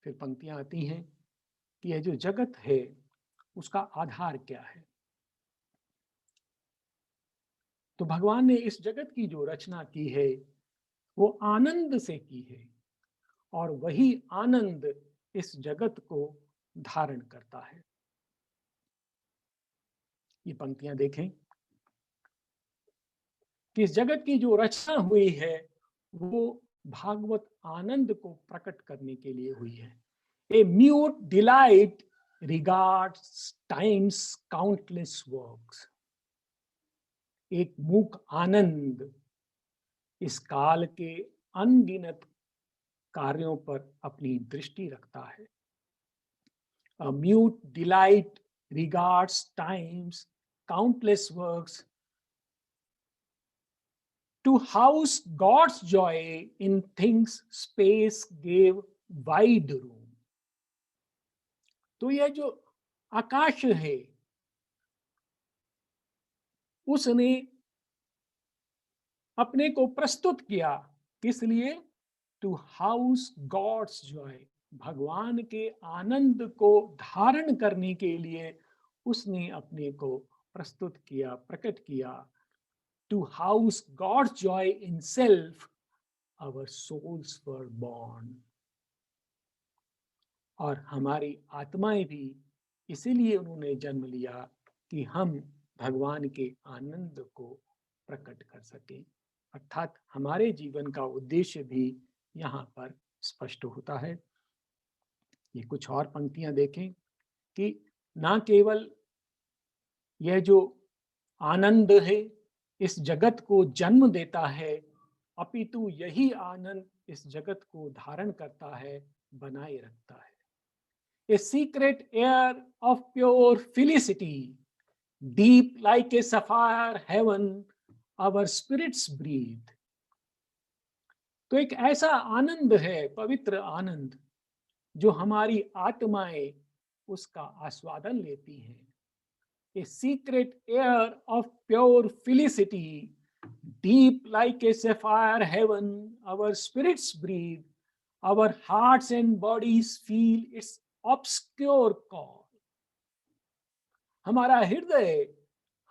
फिर पंक्तियां आती हैं कि यह जो जगत है उसका आधार क्या है। तो भगवान ने इस जगत की जो रचना की है वो आनंद से की है, और वही आनंद इस जगत को धारण करता है। ये पंक्तियां देखें कि इस जगत की जो रचना हुई है वो भागवत आनंद को प्रकट करने के लिए हुई है। A mute delight regards times countless works. एक मूक आनंद इस काल के अनगिनत कार्यों पर अपनी दृष्टि रखता है। A mute delight regards time's countless works. To house God's joy in things space gave wide room. तो यह जो आकाश है उसने अपने को प्रस्तुत किया, किस लिए? टू हाउस गॉड्स जॉय, भगवान के आनंद को धारण करने के लिए उसने अपने को प्रस्तुत किया, प्रकट किया। To house God's joy in self our souls were born. और हमारी आत्माएं भी इसीलिए उन्होंने जन्म लिया कि हम भगवान के आनंद को प्रकट कर सकें। अर्थात हमारे जीवन का उद्देश्य भी यहाँ पर स्पष्ट होता है। ये कुछ और पंक्तियां देखें कि ना केवल यह जो आनंद है इस जगत को जन्म देता है, अपितु यही आनंद इस जगत को धारण करता है, बनाए रखता है। A secret air of pure felicity, deep like a sapphire heaven, our spirits breathe. तो एक ऐसा आनंद है, पवित्र आनंद, जो हमारी आत्माएं उसका आस्वादन लेती हैं। A secret air of pure felicity, deep like a sapphire heaven, our spirits breathe, our hearts and bodies feel its obscure call. हमारा हृदय,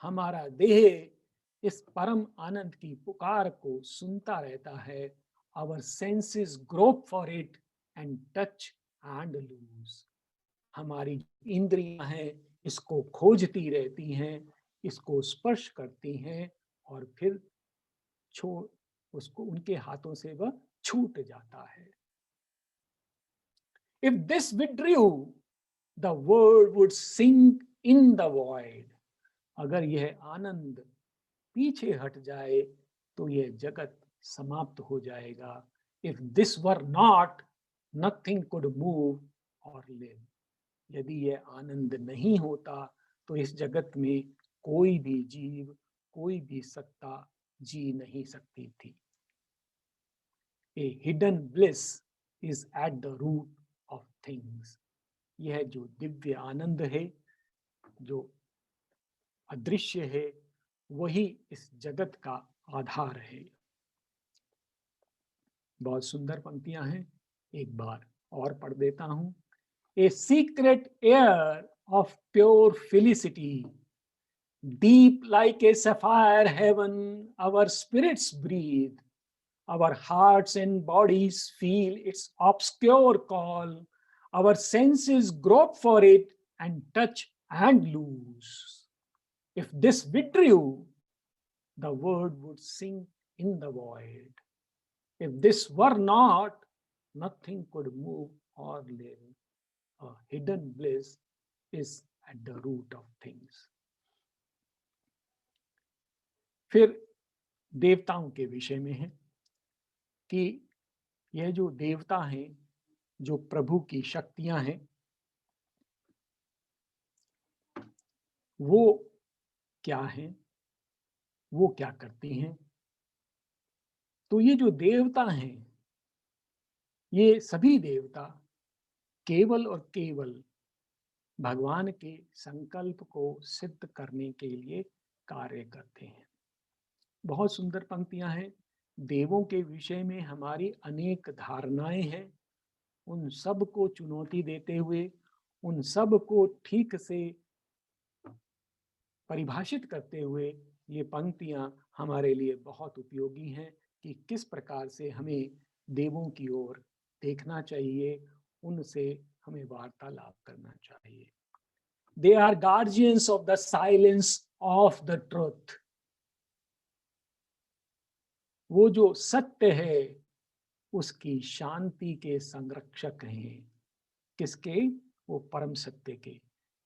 हमारा देह इस परम आनंद की पुकार को सुनता रहता है। Our senses grope for it and touch and lose. हमारी इंद्रियां हैं इसको खोजती रहती हैं, इसको स्पर्श करती हैं और फिर छोड़ उसको, उनके हाथों से वह छूट जाता है। If this withdrew, the world would sink in the void. अगर यह आनंद पीछे हट जाए तो यह जगत समाप्त हो जाएगा। If this were not, nothing could move or live. यदि यह आनंद नहीं होता तो इस जगत में कोई भी जीव, कोई भी सत्ता जी नहीं सकती थी। A hidden bliss is at the root of things. यह जो दिव्य आनंद है, जो अदृश्य है, वही इस जगत का आधार है। बहुत सुंदर पंक्तियां हैं, एक बार और पढ़ देता हूं। A secret air of pure felicity, deep like a sapphire heaven, our spirits breathe, our hearts and bodies feel its obscure call, our senses grope for it and touch and lose. If this withdrew, the word would sink in the void. If this were not, nothing could move or live. A hidden bliss is at the root of things. फिर देवताओं के विषय में है कि यह जो देवता हैं, जो प्रभु की शक्तियां हैं, वो क्या हैं? वो क्या करती हैं। तो ये जो देवता हैं, ये सभी देवता केवल और केवल भगवान के संकल्प को सिद्ध करने के लिए कार्य करते हैं। बहुत सुंदर पंक्तियां हैं। देवों के विषय में हमारी अनेक धारणाएं हैं। उन सब को चुनौती देते हुए, उन सब को ठीक से परिभाषित करते हुए ये पंक्तियां हमारे लिए बहुत उपयोगी हैं कि किस प्रकार से हमें देवों की ओर देखना चाहिए, उनसे हमें वार्तालाप करना चाहिए। They are guardians of the silence of the truth. वो जो सत्य है उसकी शांति के संरक्षक हैं। किसके? वो परम सत्य के।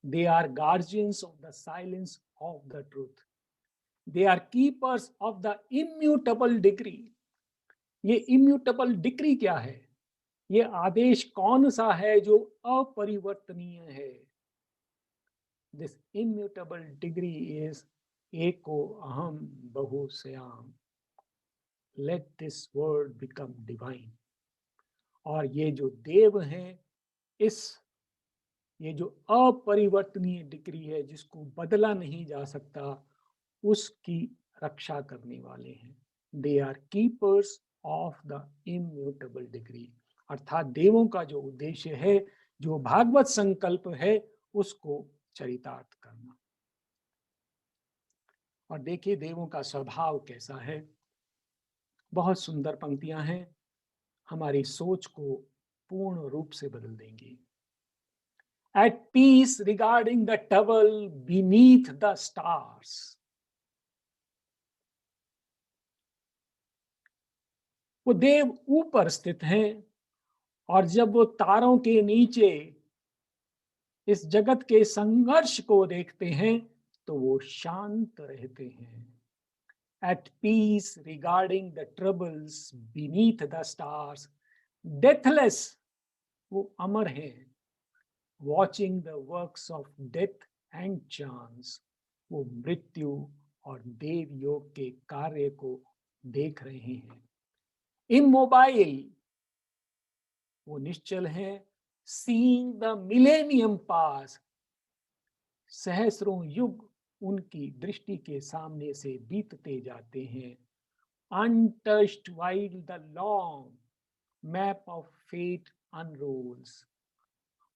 They are guardians of the silence of the truth. They are keepers of the immutable degree. ये इम्यूटेबल डिग्री क्या है? ये आदेश कौन सा है जो अपरिवर्तनीय है? दिस इम्यूटेबल डिग्री इज एको अहम बहुश्याम। Let this word become divine. और ये जो देव हैं, ये जो अपरिवर्तनीय डिग्री है जिसको बदला नहीं जा सकता, उसकी रक्षा करने वाले हैं। They are keepers of the immutable degree. अर्थात देवों का जो उद्देश्य है, जो भागवत संकल्प है, उसको चरितार्थ करना। और देखिए देवों का स्वभाव कैसा है। बहुत सुंदर पंक्तियां हैं, हमारी सोच को पूर्ण रूप से बदल देंगी। At peace regarding the trouble beneath the stars. वो देव ऊपर स्थित हैं और जब वो तारों के नीचे इस जगत के संघर्ष को देखते हैं तो वो शांत रहते हैं। At peace regarding the troubles beneath the stars, deathless, वो अमर हैं। Watching the works of death and chance, वो मृत्यु और देव योग के कार्य को देख रहे हैं। Immobile, वो निश्चल हैं। Seeing the millennium pass, सहस्रों युग उनकी दृष्टि के सामने से बीतते जाते हैं। Untouched while the long map of fate unrolls,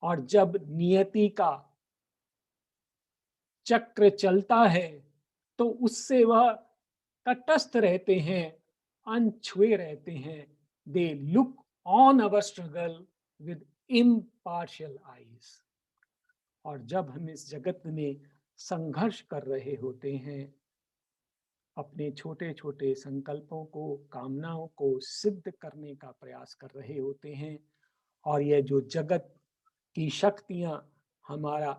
और जब नियति का चक्र चलता है तो उससे वह तटस्थ रहते हैं, अनछुए रहते हैं। They look on our struggle with impartial eyes. और जब हम इस जगत में संघर्ष कर रहे होते हैं, अपने छोटे छोटे संकल्पों को, कामनाओं को सिद्ध करने का प्रयास कर रहे होते हैं, और यह जो जगत की शक्तियां हमारा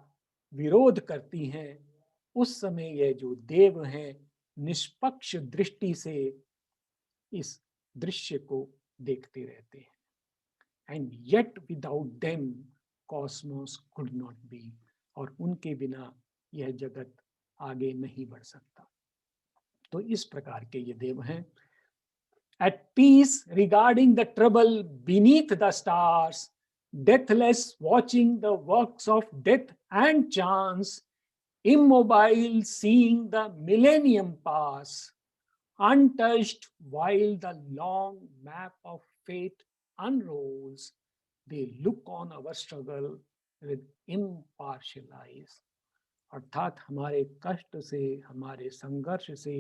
विरोध करती हैं, उस समय यह जो देव हैं निष्पक्ष दृष्टि से इस दृश्य को देखते रहते हैं। And yet without them cosmos could not be, और उनके बिना यह जगत आगे नहीं बढ़ सकता। तो इस प्रकार के ये देव हैं। At peace regarding the trouble beneath the stars, deathless watching the works of death and chance, immobile seeing the millennium pass, untouched while the long map of fate unrolls, they look on our struggle with impartial eyes. अर्थात हमारे कष्ट से, हमारे संघर्ष से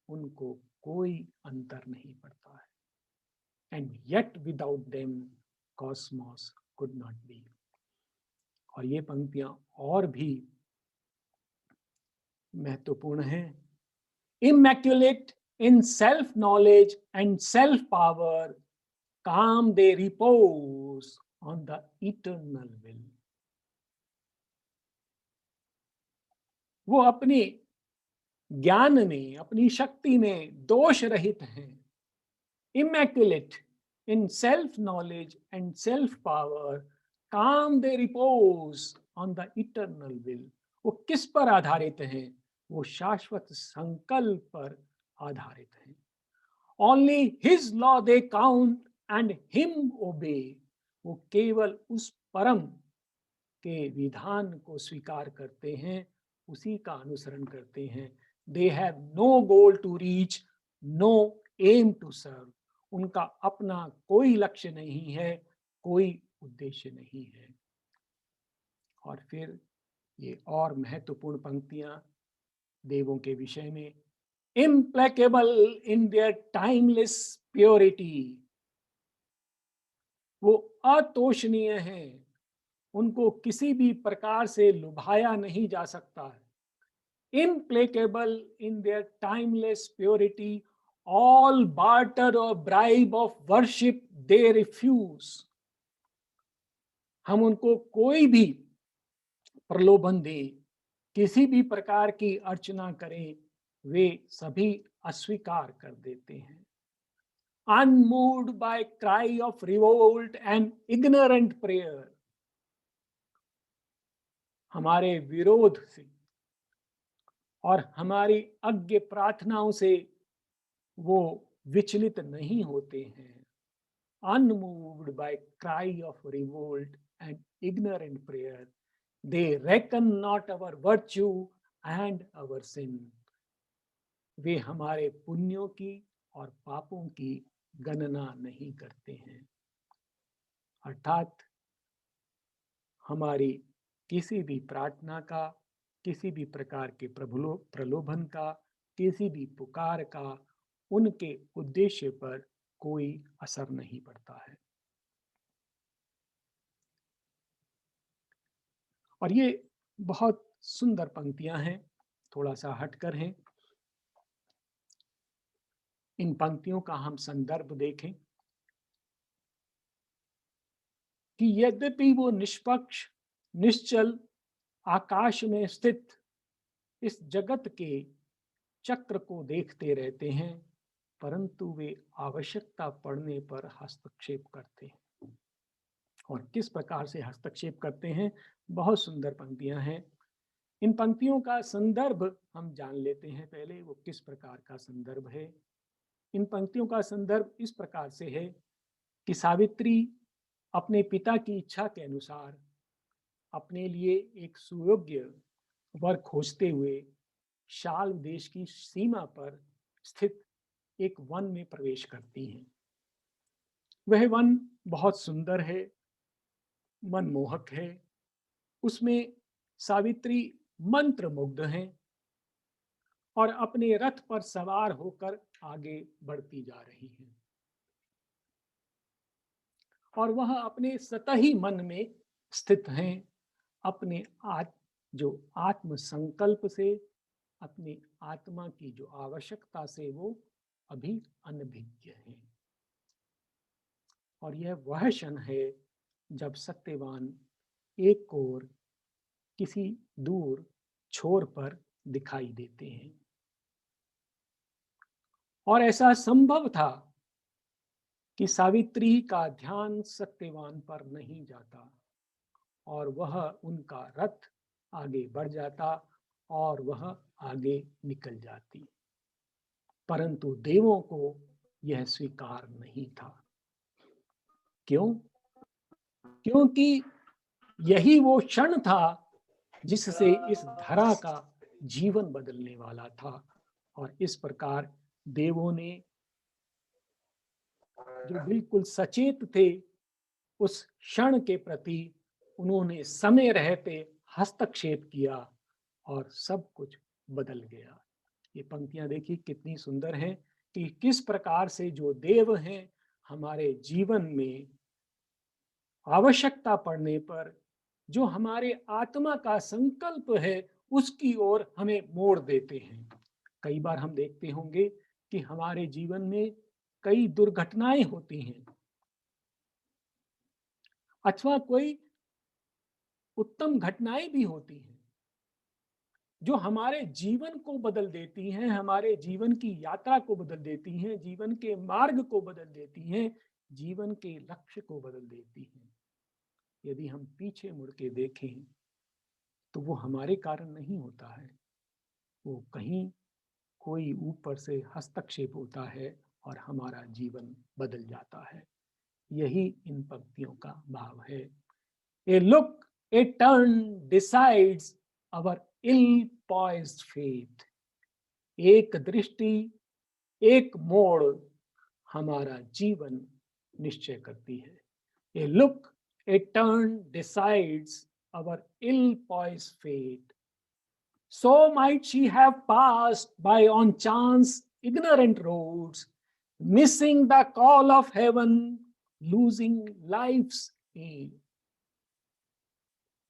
उनको कोई अंतर नहीं पड़ता है। And yet without them cosmos could not be. और ये पंक्तियां और भी महत्वपूर्ण हैं। Immaculate in self knowledge and self power, calm they repose on the eternal will. वो अपने ज्ञान में, अपनी शक्ति में दोष रहित हैं। Immaculate in self knowledge and self power, calm they repose on the eternal will. वो किस पर आधारित हैं? वो शाश्वत संकल्प पर आधारित हैं। Only his law they count and him obey. वो केवल उस परम के विधान को स्वीकार करते हैं, उसी का अनुसरण करते हैं। They have no goal to reach, no aim to serve. उनका अपना कोई लक्ष्य नहीं है, कोई उद्देश्य नहीं है। और फिर ये और महत्वपूर्ण पंक्तियां देवों के विषय में, implacable in their timeless purity. वो अतोषणीय हैं, उनको किसी भी प्रकार से लुभाया नहीं जा सकता है। Implacable in their timeless purity, all barter or bribe of worship they refuse. हम उनको कोई भी प्रलोभन दे, किसी भी प्रकार की अर्चना करें, वे सभी अस्वीकार कर देते हैं। Unmoved by cry of revolt and ignorant prayer, हमारे विरोध से और हमारी अज्ञ प्रार्थनाओं से वो विचलित नहीं होते हैं। Unmoved by cry of revolt and ignorant prayer, they reckon not our virtue and our sin. वे हमारे पुण्यों की और पापों की गणना नहीं करते हैं। अर्थात हमारी किसी भी प्रार्थना का, किसी भी प्रकार के प्रलोभन का, किसी भी पुकार का उनके उद्देश्य पर कोई असर नहीं पड़ता है। और ये बहुत सुंदर पंक्तियां हैं, थोड़ा सा हटकर हैं। इन पंक्तियों का हम संदर्भ देखें कि यद्यपि वो निष्पक्ष, निश्चल, आकाश में स्थित इस जगत के चक्र को देखते रहते हैं, परंतु वे आवश्यकता पड़ने पर हस्तक्षेप करते हैं। और किस प्रकार से हस्तक्षेप करते हैं, बहुत सुंदर पंक्तियां हैं। इन पंक्तियों का संदर्भ हम जान लेते हैं पहले, वो किस प्रकार का संदर्भ है। इन पंक्तियों का संदर्भ इस प्रकार से है कि सावित्री अपने पिता की इच्छा के अनुसार अपने लिए एक सुयोग्य वर खोजते हुए शाल देश की सीमा पर स्थित एक वन में प्रवेश करती हैं। वह वन बहुत सुंदर है, मनमोहक है। उसमें सावित्री मंत्रमुग्ध हैं और अपने रथ पर सवार होकर आगे बढ़ती जा रही हैं। और वह अपने सतही मन में स्थित हैं, अपने जो आत्म संकल्प से, अपनी आत्मा की जो आवश्यकता से वो अभी अनभिज्ञ हैं। और यह वह क्षण है जब सत्यवान एक और किसी दूर छोर पर दिखाई देते हैं। और ऐसा संभव था कि सावित्री का ध्यान सत्यवान पर नहीं जाता और वह उनका रथ आगे बढ़ जाता और वह आगे निकल जाती, परंतु देवों को यह स्वीकार नहीं था। क्यों? क्योंकि यही वो क्षण था जिससे इस धरा का जीवन बदलने वाला था। और इस प्रकार देवों ने, जो बिल्कुल सचेत थे उस क्षण के प्रति, उन्होंने समय रहते हस्तक्षेप किया और सब कुछ बदल गया। ये पंक्तियां देखिए कितनी सुंदर हैं कि किस प्रकार से जो देव हैं हमारे जीवन में आवश्यकता पड़ने पर जो हमारे आत्मा का संकल्प है उसकी ओर हमें मोड़ देते हैं। कई बार हम देखते होंगे कि हमारे जीवन में कई दुर्घटनाएं होती हैं अथवा कोई उत्तम घटनाएं भी होती हैं जो हमारे जीवन को बदल देती हैं, हमारे जीवन की यात्रा को बदल देती हैं, जीवन के मार्ग को बदल देती हैं, जीवन के लक्ष्य को बदल देती हैं। यदि हम पीछे मुड़ के देखें तो वो हमारे कारण नहीं होता है, वो कहीं कोई ऊपर से हस्तक्षेप होता है और हमारा जीवन बदल जाता है। यही इन पंक्तियों का भाव है। A look, a turn decides our ill poised faith. एक दृष्टि, एक मोड़ हमारा जीवन निश्चय करती है। A look, a turn decides our ill poised faith. So might she have passed by on chance ignorant roads, missing the call of heaven, losing life's aim.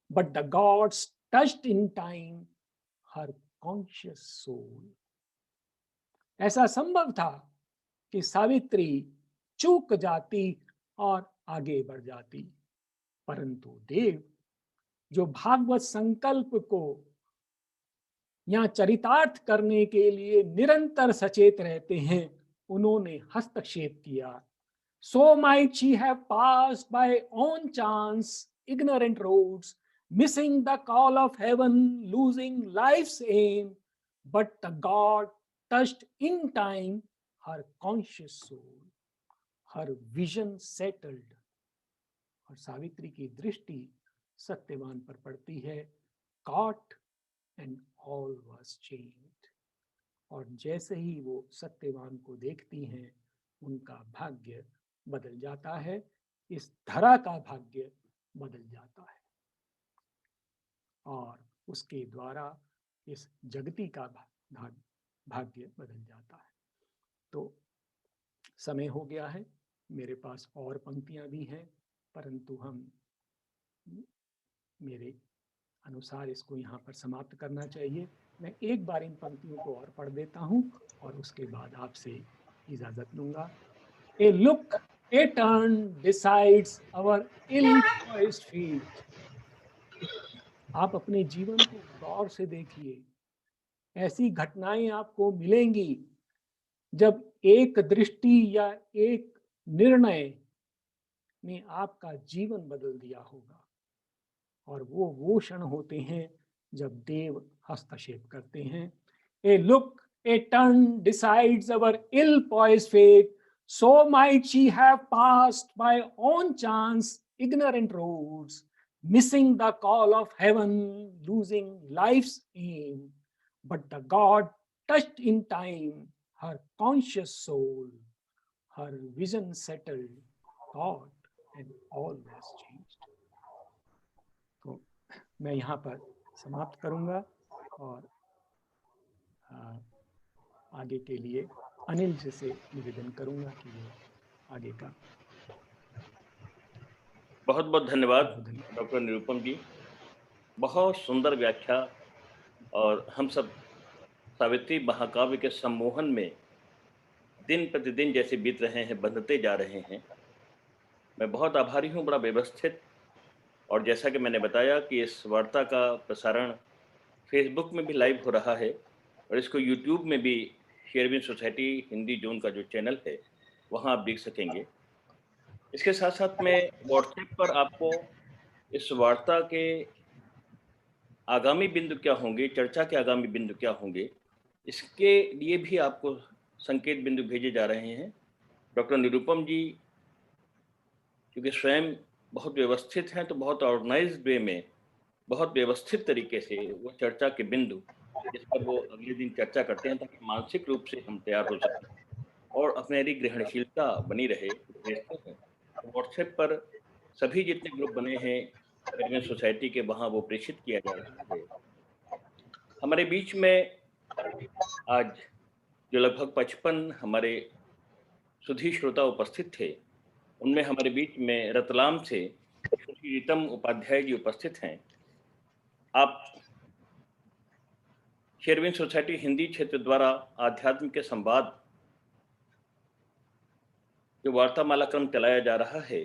But the gods touched in time her conscious soul. ऐसा संभव था कि सावित्री चूक जाती और आगे बढ़ जाती, परंतु देव जो भागवत संकल्प को या चरितार्थ करने के लिए निरंतर सचेत रहते हैं, उन्होंने हस्तक्षेप किया। So might she have passed by on chance ignorant roads, missing the call of heaven, losing life's aim, but the God touched in time her conscious soul, her vision settled. और सावित्री की दृष्टि सत्यवान पर पड़ती है। Caught and all was changed. और जैसे ही वो सत्यवान को देखती हैं, उनका भाग्य बदल जाता है, इस धरा का भाग्य बदल जाता है और उसके द्वारा इस जगती का भाग्य बदल जाता है। तो समय हो गया है, मेरे पास और पंक्तियां भी हैं, परंतु हम मेरे अनुसार इसको यहाँ पर समाप्त करना चाहिए। मैं एक बार इन पंक्तियों को और पढ़ देता हूँ और उसके बाद आपसे इजाजत लूंगा। A look, a turn decides our ill poised feet. आप अपने जीवन को गौर से देखिए। ऐसी घटनाएं आपको मिलेंगी जब एक दृष्टि या एक निर्णय ने आपका जीवन बदल दिया होगा, और वो क्षण होते हैं जब देव हस्तक्षेप करते हैं। A look, a turn decides our ill poised fate, so might she have passed by on chance ignorant roads, missing the call of heaven, losing life's aim, but the God touched in time her conscious soul, her vision settled, thought and all was changed. तो मैं यहाँ पर समाप्त करूँगा और आगे के लिए अनिल जी से निवेदन करूँगा कि वो आगे का। बहुत बहुत धन्यवाद डॉक्टर निरुपम जी, बहुत सुंदर व्याख्या। और हम सब सावित्री महाकाव्य के सम्मोहन में दिन प्रतिदिन जैसे बीत रहे हैं, बंधते जा रहे हैं। मैं बहुत आभारी हूँ, बड़ा व्यवस्थित। और जैसा कि मैंने बताया कि इस वार्ता का प्रसारण फेसबुक में भी लाइव हो रहा है और इसको यूट्यूब में भी शेरविन सोसाइटी हिंदी जोन का जो चैनल है वहाँ आप देख सकेंगे। इसके साथ साथ मैं व्हाट्सएप पर आपको इस वार्ता के आगामी बिंदु क्या होंगे, चर्चा के आगामी बिंदु क्या होंगे, इसके लिए भी आपको संकेत बिंदु भेजे जा रहे हैं। डॉक्टर निरुपम जी क्योंकि स्वयं बहुत व्यवस्थित हैं, तो बहुत ऑर्गेनाइज्ड वे में, बहुत व्यवस्थित तरीके से वो चर्चा के बिंदु जिस पर वो अगले दिन चर्चा करते हैं, ताकि मानसिक रूप से हम तैयार हो सकें और अपनी ग्रहणशीलता बनी रहे, भेजते हैं। व्हाट्सएप पर सभी जितने ग्रुप बने हैं शेरविन सोसाइटी के, वहाँ वो प्रेषित किया जा रहा है। हमारे बीच में आज जो लगभग 55 हमारे सुधी श्रोता उपस्थित थे, उनमें हमारे बीच में रतलाम से श्री रीतम उपाध्याय जी उपस्थित हैं। आप शेरविन सोसाइटी हिंदी क्षेत्र द्वारा आध्यात्म के संवाद जो वार्तामाला क्रम चलाया जा रहा है,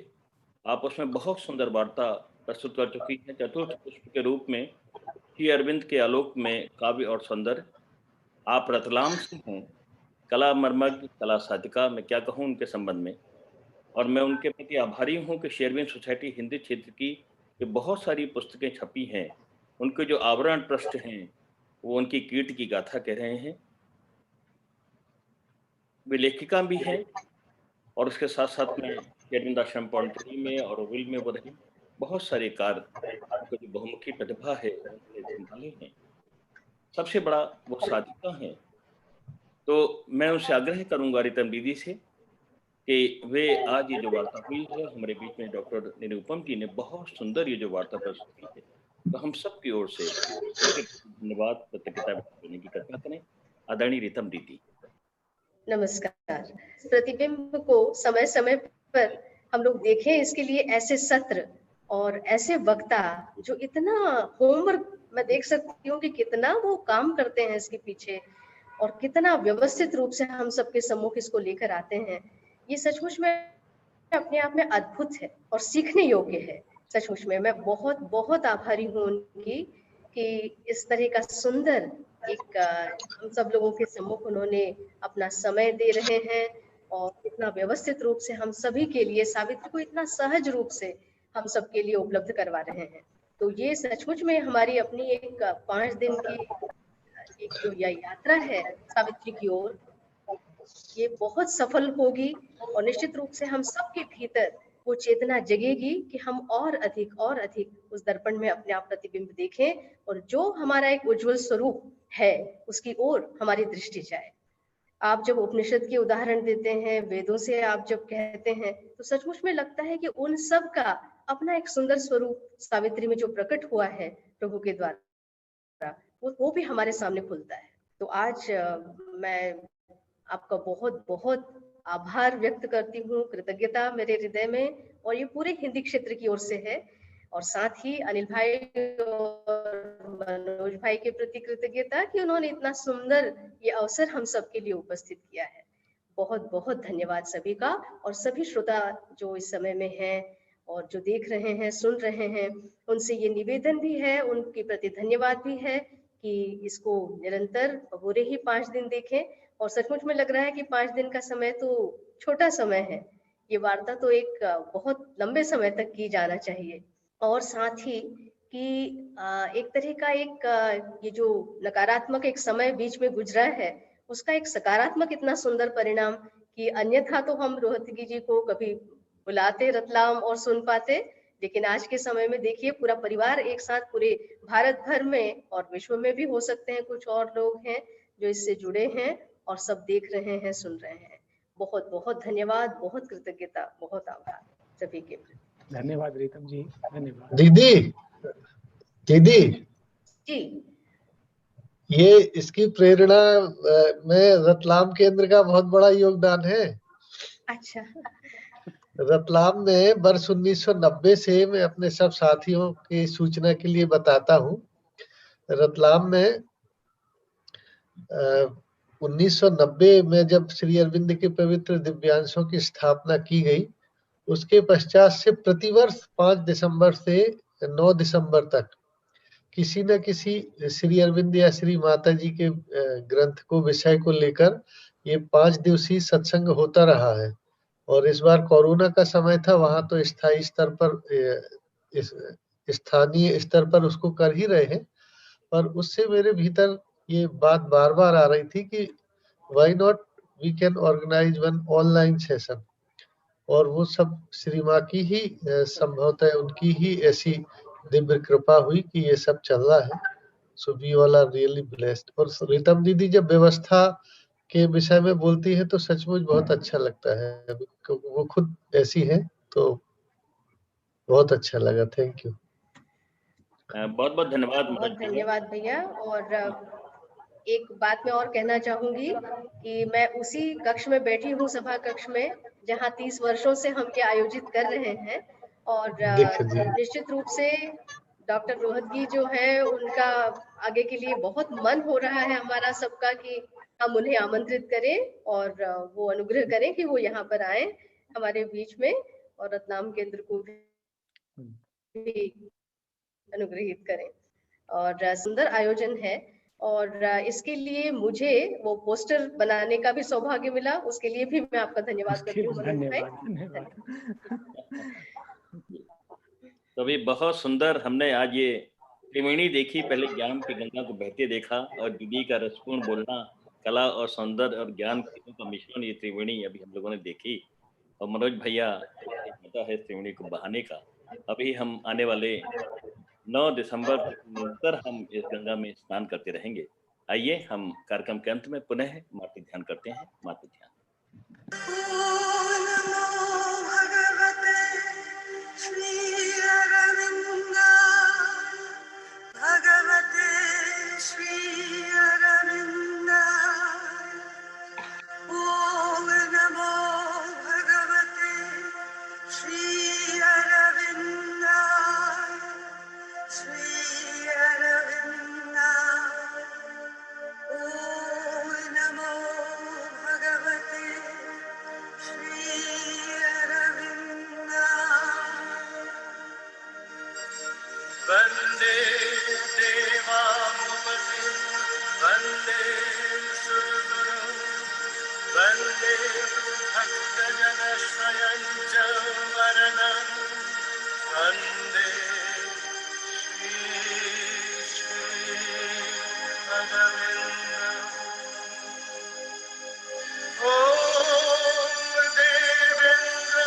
आप उसमें बहुत सुंदर वार्ता प्रस्तुत कर चुकी है। चतुर्थ पुष्प के रूप में श्री अरविंद के आलोक में काव्य और सौंदर्य। आप रतलाम से हैं, कला मर्मज्ञ, कला साधिका, मैं क्या कहूँ उनके संबंध में। और मैं उनके प्रति आभारी हूँ कि शेरविन सोसाइटी हिंदी क्षेत्र की जो बहुत सारी पुस्तकें छपी हैं, उनके जो आवरण पृष्ठ हैं वो उनकी कीर्ति की गाथा कह रहे हैं। वे लेखिका भी हैं और उसके साथ साथ में अरविंद आश्रम पौंडरी में और ओविल में वो रही। बहुत सारे कार्य उनकी जो बहुमुखी प्रतिभा है उन्होंने संभाले हैं। सबसे बड़ा वो साधिका हैं। तो मैं उनसे आग्रह करूंगा रितम दीदी से कि वे आज ये जो वार्ता हुई है हमारे बीच में डॉक्टर निरुपम जी ने बहुत सुंदर ये जो वार्ता प्रस्तुत की है, तो हम सब की ओर से उनके धन्यवाद कृतज्ञता व्यक्त करने की कृपा करें। आदरणीय रितम दीदी। नमस्कार। प्रतिबिंब को समय समय पर हम लोग देखें, इसके लिए ऐसे सत्र और ऐसे वक्ता जो इतना होमवर्क, मैं देख सकती हूँ कि कितना वो काम करते हैं इसके पीछे और कितना व्यवस्थित रूप से हम सबके सम्मुख इसको लेकर आते हैं। ये सचमुच में अपने आप में अद्भुत है और सीखने योग्य है। सचमुच में मैं बहुत बहुत आभारी हूँ उनकी कि इस तरह का सुंदर एक हम सब लोगों के सम्मुख उन्होंने अपना समय दे रहे हैं और इतना व्यवस्थित रूप से हम सभी के लिए सावित्री को इतना सहज रूप से हम सबके लिए उपलब्ध करवा रहे हैं। तो ये सचमुच में हमारी अपनी एक 5 दिन की एक जो यह यात्रा है सावित्री की ओर, ये बहुत सफल होगी और निश्चित रूप से हम सबके भीतर वो चेतना जगेगी कि हम और अधिक उस दर्पण में अपने आप प्रतिबिंब देखें और जो हमारा एक उज्जवल स्वरूप है उसकी ओर हमारी दृष्टि जाए। आप जब उपनिषद के उदाहरण देते हैं, वेदों से आप जब कहते हैं, तो सचमुच में लगता है कि उन सब का अपना एक सुंदर स्वरूप सावित्री में जो प्रकट हुआ है प्रभु के द्वारा, वो भी हमारे सामने खुलता है। तो आज मैं आपका बहुत बहुत आभार व्यक्त करती हूँ, कृतज्ञता मेरे हृदय में और ये पूरे हिंदी क्षेत्र की ओर से है। और साथ ही अनिल भाई और मनोज भाई के प्रति कृतज्ञता कि उन्होंने इतना सुंदर ये अवसर हम सबके लिए उपस्थित किया है। बहुत बहुत धन्यवाद सभी का। और सभी श्रोता जो इस समय में हैं और जो देख रहे हैं, सुन रहे हैं, उनसे ये निवेदन भी है, उनके प्रति धन्यवाद भी है कि इसको निरंतर पूरे ही 5 दिन देखें। और सचमुच में लग रहा है कि 5 दिन का समय तो छोटा समय है, ये वार्ता तो एक बहुत लंबे समय तक की जाना चाहिए। और साथ ही कि एक तरह का एक ये जो नकारात्मक एक समय बीच में गुजरा है, उसका एक सकारात्मक इतना सुंदर परिणाम कि अन्यथा तो हम रोहतगी जी को कभी बुलाते रतलाम और सुन पाते, लेकिन आज के समय में देखिए पूरा परिवार एक साथ पूरे भारत भर में और विश्व में भी हो सकते हैं कुछ और लोग हैं जो इससे जुड़े हैं और सब देख रहे हैं, सुन रहे हैं। बहुत बहुत धन्यवाद, बहुत कृतज्ञता, बहुत आभार सभी के प्रति। धन्यवाद रितम जी, धन्यवाद। दीदी दीदी जी, ये इसकी प्रेरणा में रतलाम केंद्र का बहुत बड़ा योगदान है। अच्छा। रतलाम में वर्ष 1990 से मैं अपने सब साथियों की सूचना के लिए बताता हूँ, रतलाम में 1990 में जब श्री अरविंद के पवित्र दिव्यांशों की स्थापना की गई, उसके पश्चात से प्रतिवर्ष 5 दिसंबर से 9 दिसंबर तक किसी न किसी श्री अरविंद या श्री माता जी के ग्रंथ को विषय को लेकर ये 5 दिवसीय सत्संग होता रहा है। और इस बार कोरोना का समय था, वहां तो स्थायी स्तर पर स्थानीय स्तर पर उसको कर ही रहे हैं, पर उससे मेरे भीतर ये बात बार बार आ रही थी कि why not we can organise one online session. और वो सब श्री माँ की ही संभवतः उनकी ही ऐसी दिव्य कृपा हुई कि ये सब चल रहा है। So we all are really blessed. और रितम दीदी जब व्यवस्था के विषय में बोलती है तो सचमुच बहुत अच्छा लगता है, वो खुद ऐसी है, तो बहुत अच्छा लगा। Thank you. बहुत बहुत धन्यवाद। बहुत धन्यवाद भैया। और एक बात मैं और कहना चाहूंगी कि मैं उसी कक्ष में बैठी हूँ, सभा कक्ष में, जहाँ 30 वर्षों से हम ये आयोजित कर रहे हैं। और निश्चित रूप से डॉक्टर रोहतगी जो है, उनका आगे के लिए बहुत मन हो रहा है हमारा सबका कि हम उन्हें आमंत्रित करें और वो अनुग्रह करें कि वो यहाँ पर आए हमारे बीच में और रतलाम केंद्र को भी अनुग्रहित करें। और सुंदर आयोजन है और इसके लिए मुझे वो पोस्टर बनाने का भी सौभाग्य मिला, उसके लिए भी मैं आपका धन्यवाद करती हूँ मनोज भाई। धन्यवाद। तो अभी बहुत सुंदर हमने आज ये त्रिवेणी देखी, पहले ज्ञान की गंगा को बहते देखा, और दीदी का रसपूर्ण बोलना, कला और सौंदर्य और ज्ञान तीनों का मिश्रण, ये त्रिवेणी अभी हम लोगों ने देखी। और मनोज भैया पता है त्रिवेणी को बहाने का। अभी हम आने वाले 9 दिसंबर तक निरंतर हम इस गंगा में स्नान करते रहेंगे। आइए हम कार्यक्रम के अंत में पुनः मातृ ध्यान करते हैं। मातृ ध्यान। ॐ नमो भगवते श्री अरविन्दाय भगवते श्री अरविन्दाय। ॐ नमो भगवते श्री अरविन्दाय श्री अरविन्दाय। ॐ नमो भगवते श्री अरविन्दाय। वन्दे देवामुपति वन्दे सुरगुरुं वन्दे भक्तजनश्रयं च वरदं वन्दे श्री भगवन्तम्। ॐ देवेन्द्र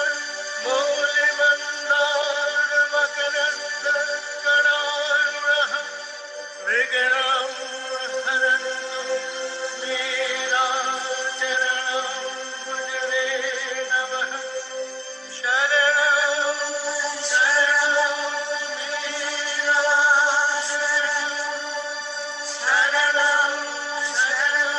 मौलिमन्दारमकरन्दकराळः विघ्नं हरन्तु मीराचरणं भजने नमः। शरणं शरणं मीराशरणं शरणं शरणं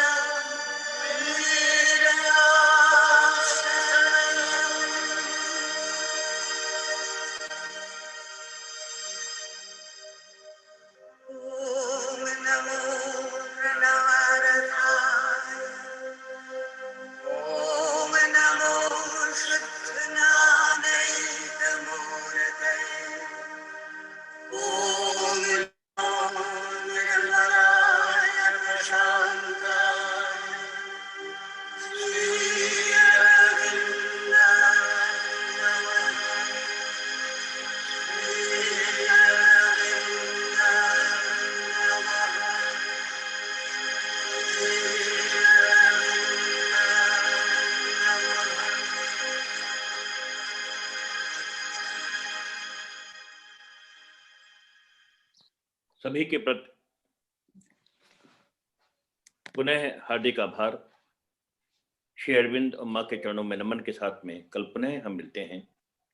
ॐ नमो प्रणवारधाय ॐ नमो शुद्धज्ञानैकमूर्तये ॐ नमो निर्मलाय प्रशान्ताय श्री अरविन्दाय नमः। श्री अरविन्दाय नमः। श्री अरविन्दाय नमः। सभी के प्रति पुनः हार्दिक आभार। श्री अरविंद और माँ के चरणों में नमन के साथ में कल पुनः हम मिलते हैं।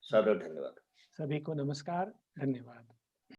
सादर धन्यवाद। सभी को नमस्कार, धन्यवाद।